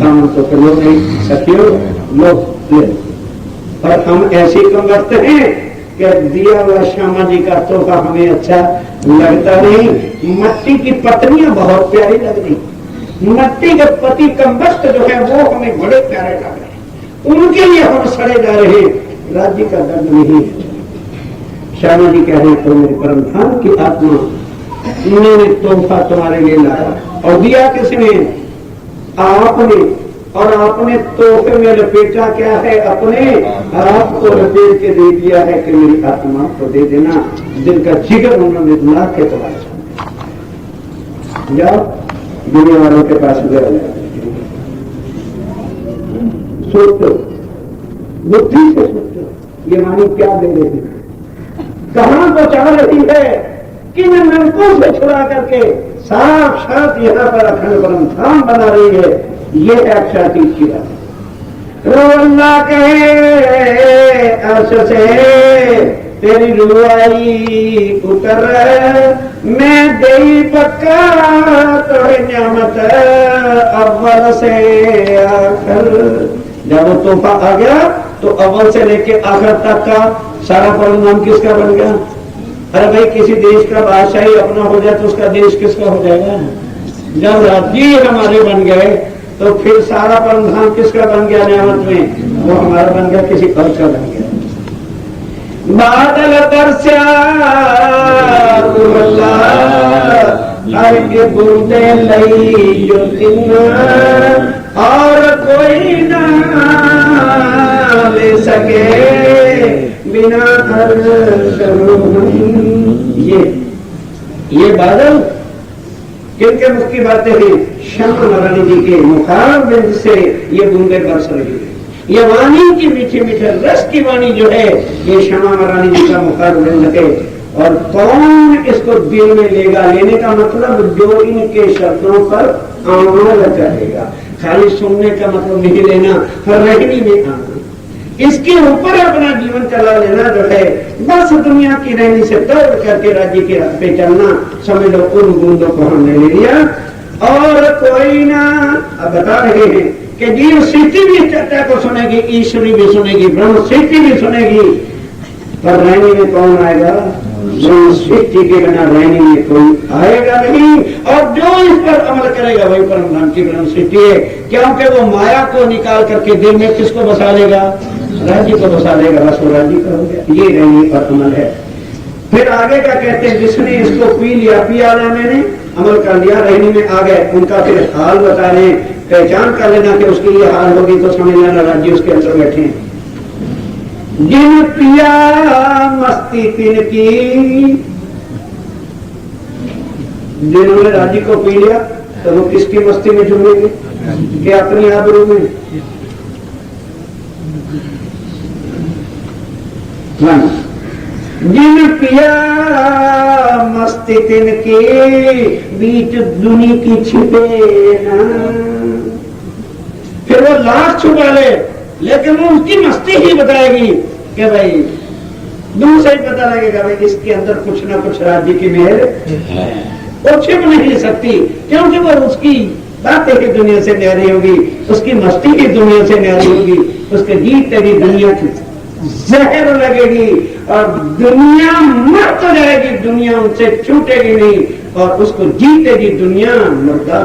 काम तो फिर लोग नहीं सखियों लोग ले। और हम ऐसे कम करते हैं कि दिया हुआ श्यामा जी का तोहफा हमें अच्छा लगता नहीं। मट्टी की पत्नियां बहुत प्यारी लग रही, मट्टी के पति कमबख्त जो है वो हमें बड़े प्यारे लग रहे हैं, उनके लिए हम सड़े जा रहे हैं, राज्य का दर्द नहीं है। श्यामा जी कह रहे हैं तो मेरे परमधाम की आत्मा, इन्होंने तोहफा तुम्हारे लिए लाया, और दिया किसने? आपने, और आपने तोहफे में लपेटा क्या है अपने आपको लपेट के दे दिया है कि मेरी आत्मा को दे देना, जिनका जिगर उन्होंने दुला के तुम्हारे जाओ दुनिया वालों के पास गए, सोचो, बुद्धि से सोचो, ये वाणी क्या दे रही है, कहां को चाह रही है, किन नलकों से छुड़ा करके साक्षात यहां पर अखंड परम धाम बना रही है। ये है अक्षातीत की बात। अल्लाह कहे अर्श से तेरी रुआई उतर, मैं दे पक्का तोड़े न्यामत अव्वल से आखिर। जब वो तोहफा आ गया तो अव्वल से लेके आखिर तक का सारा परिणाम किसका बन गया? अरे भाई किसी देश का बादशाही अपना हो जाए तो उसका देश किसका हो जाएगा? जब राज्य हमारे बन गए तो फिर सारा परिणाम किसका बन गया? नियामत में वो हमारा बन गया, किसी और का बन गया। बादल बरसा हर के बूंदे लई जो दिन और कोई ना ले सके बिना ये बादल किनके मुख की बातें हैं? श्यामा महारानी जी के मुखारबिंद से ये बूंदे बरस रही है। ये वाणी की मीठी मीठे रस की वाणी जो है ये श्यामा महारानी जी का मुखारबिंद है। और कौन इसको दिल में लेगा? लेने का मतलब जो इनके शब्दों पर अमल करेगा। खाली सुनने का मतलब नहीं लेना, रहनी में आना, इसके ऊपर अपना जीवन चला लेना जो है। बस दुनिया की रहनी से तोड़ करके राज्य के राह पे चलना, समझ लो उन बूंदों को हमने ले लिया। और कोई ना, अब बता रहे हैं कि जीव सृष्टि भी चर्चा को सुनेगी, ईश्वरी भी सुनेगी, ब्रह्म सृष्टि भी सुनेगी, पर रहने में कौन आएगा? ब्रह्म सृष्टि के बिना रहने में कोई आएगा नहीं। और जो इस पर अमल करेगा वही परम धाम की ब्रह्म सृष्टि है, क्योंकि वो माया को निकाल करके दिल में किसको बसा लेगा? राज्य को बसा लेगा, बस वो राज्य का हो गया। ये रहने पर अमल है। फिर आगे क्या कहते हैं? जिसने इसको पी लिया, पिया लिया मैंने, अमल कर लिया, रहने में आ गए, उनका फिर हाल बता रहे, पहचान कर लेना कि उसकी ये हाल होगी तो समझ लेना राज्य उसके अंदर बैठे हैं। जिन पिया मस्ती तिन की, जिन्होंने राज्य को पी लिया तो वो किसकी मस्ती में झूमेंगे? कि अपनी आबरू में? जिन पिया मस्ती तिन के बीच दुनी की छिपे ना, फिर वो लाख छुपा ले, लेकिन वो उसकी मस्ती ही बताएगी कि भाई दूर से ही पता लगेगा भाई इसके अंदर कुछ ना कुछ राज्य की मेहर है। वो छिप नहीं सकती, क्योंकि वो उसकी बातें ही दुनिया से न्यारी होगी, उसकी मस्ती ही दुनिया से न्यारी होगी, उसके जीते भी दुनिया की जहर लगेगी और दुनिया मर तो जाएगी, दुनिया उनसे छूटेगी नहीं, और उसको जीते जी दुनिया मुर्दा।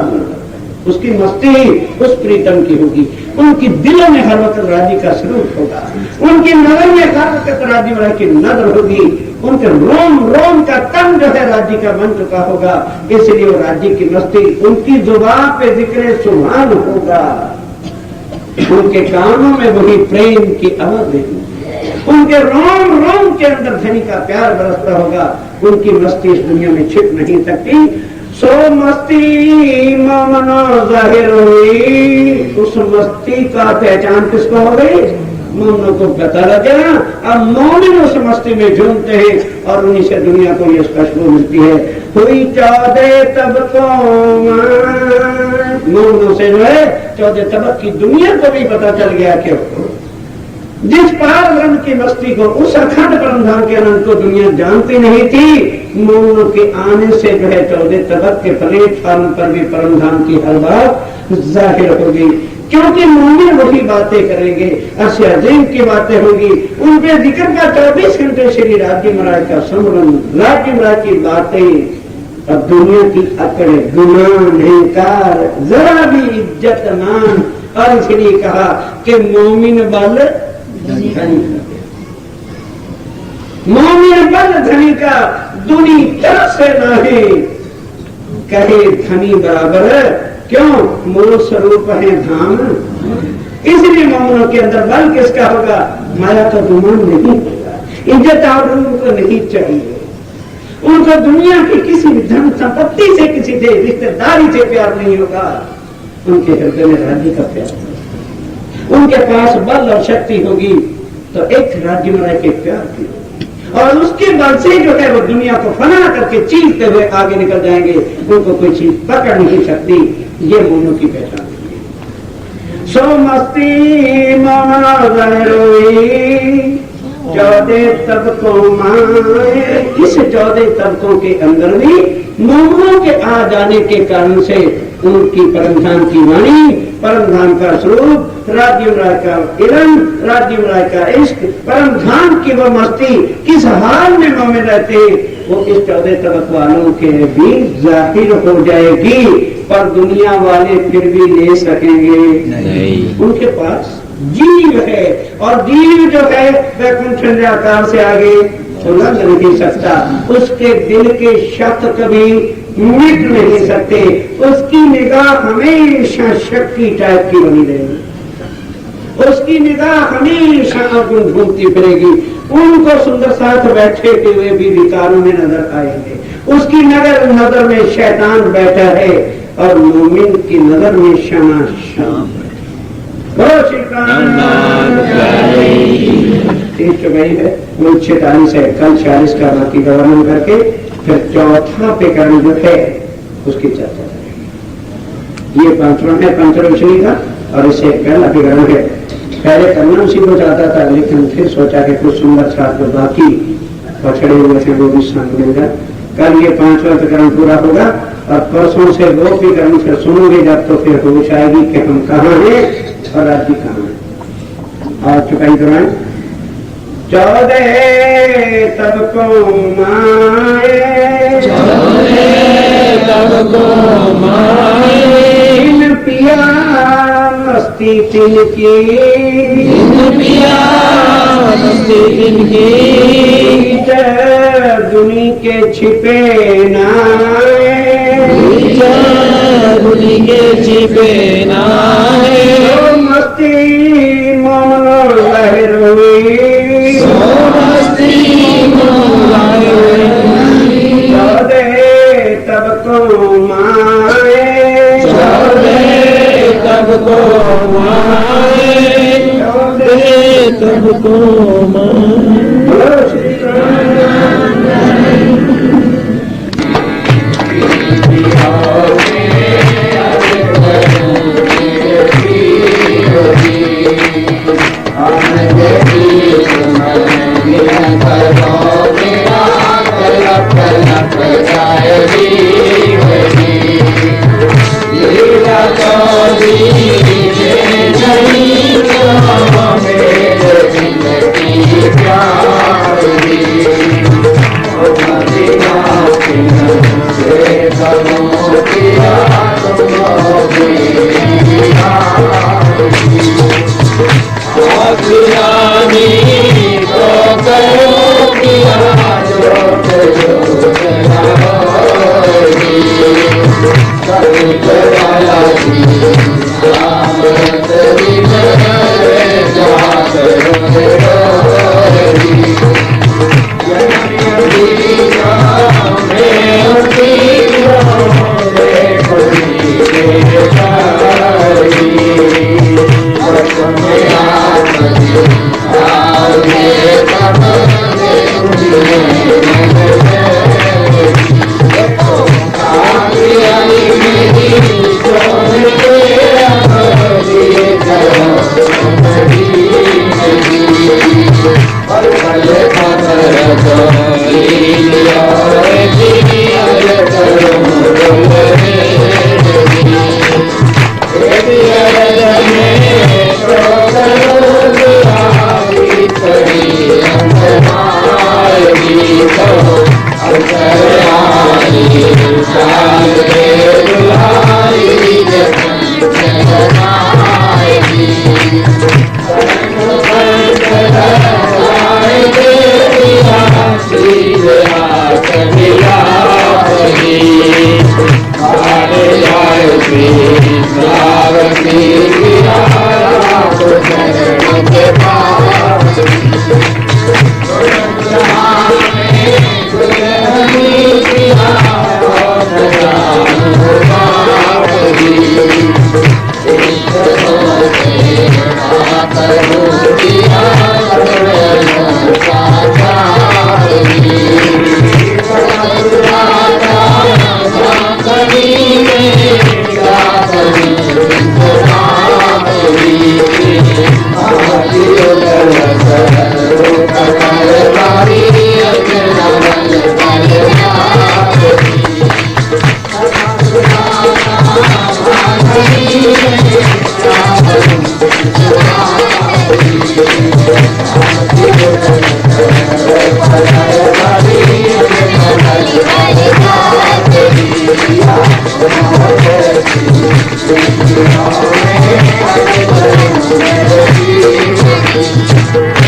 उसकी मस्ती उस प्रीतम की होगी, उनकी दिलों में हर वक्त राज्य का स्वरूप होगा, उनकी नजर में हर वक्त राज्य की नजर होगी, उनके रोम रोम का तन जो है राज्य का बन चुका होगा। इसलिए वो राज्य की मस्ती, उनकी जुबान पे जिक्र सुभान होगा, उनके कानों में वही प्रेम की आवाज होगी, उनके रोम रोम के अंदर धनी का प्यार बरसता होगा। उनकी मस्ती इस दुनिया में छिप नहीं सकती। सो मस्ती मोमनो जाहिर हुई, उस मस्ती का पहचान किसको हो गई? मोमनों को पता लग गया। अब मोमिन उस मस्ती में झूमते हैं और उन्हीं से दुनिया को ये स्पष्ट मिलती है। हुई 14 तबकों, मोमनों से जो है 14 तबक की दुनिया को भी पता चल गया कि जिस पार ब्रह्म की मस्ती को, उस अखंड परमधाम के अनंत को दुनिया जानती नहीं थी, मोमनों के आने से जो है 14 तबक के प्लेटफॉर्म पर भी परमधाम की हर बात जाहिर होगी। क्योंकि मोमिन वही बातें करेंगे, अर्श अज़ीम की बातें होंगी, उनके जिक्र का 24 घंटे श्री राज्य महाराज का स्मरण, राज्य महाराज की बातें। अब दुनिया की अकड़, गुमान, अहंकार, जरा भी इज्जत मान, और इसलिए कहा कि मोमिन बल मोमिन बल धनी का दुनी तरफ से नहीं, कहे धनी बराबर क्यों? मूल स्वरूप है धाम, इसलिए मोमनों के अंदर बल किसका होगा? माया का गुमान नहीं होगा। इज्जत आबरू उनको नहीं चाहिए, उनको दुनिया की किसी भी धन संपत्ति से, किसी से रिश्तेदारी से प्यार नहीं होगा। उनके हृदय में राज्य का प्यार होगा। उनके पास बल और शक्ति होगी तो एक राज्य में रह के प्यार की, और उसके बल से जो है वो दुनिया को फना करके चीरते हुए आगे निकल जाएंगे। उनको कोई चीज पकड़ नहीं सकती। ये मोनों की पहचान है। सो मस्ती मोना रोई 14 तबकों माए। इस 14 तबकों के अंदर भी मोहनों के आ जाने के कारण से उनकी परमधाम की वाणी, परमधाम का स्वरूप, राज्य राय का इलन, राज्य राय का इश्क, परमधाम की वो मस्ती किस हाल में मोमिन रहते वो इस 14 तबक वालों के भी जाहिर हो जाएगी, पर दुनिया वाले फिर भी ले सकेंगे नहीं। उनके पास जीव है, और जीव जो है वैकुंठ निराकार से आगे उलंघ नहीं सकता। उसके दिल के शब्द कभी मिट नहीं सकते। उसकी निगाह हमेशा शक्ति टाइप की बनी रहेगी। उसकी निगाह हमेशा अवगुण घूमती फिरेगी। उनको सुंदर साथ बैठे हुए भी विकारों में नजर आएंगे। उसकी नजर में शैतान बैठा है, और मोमिन की नजर में क्षमा शाम। एक तो गई है वो 46 है, कल 40 का बाकी का वर्णन करके फिर चौथा प्रकरण जो है उसकी चर्चा करेंगे। ये 5वां है पंचरोशनी का, और इससे पहला प्रकरण है। पहले करना उसी को चाहता था, लेकिन फिर सोचा कि कुछ सुंदर छात्र बाकी पछड़े हुए थे वो भी शामिल होगा। कल ये 5वां प्रकरण पूरा होगा, और परसों से 2 प्रकरण फिर सुनोगे जब, तो फिर होश आएगी कि हम कहाँ हैं और राज्य कहाँ है। और चुकाई करवाएं 14 तबकों माए, 14 तबकों माए। इन पिया मस्ती तिनकी, इन पिया मस्ती तिनकी। दुनी के छिपे नाए, दुनी के छिपे नाए। मस्ती मोन लहरोई, मस्ती मोन लहरोई। 14 तबकों माए, 14 तबकों माए। 14 तबकों माए। Hare Parvati Thank you.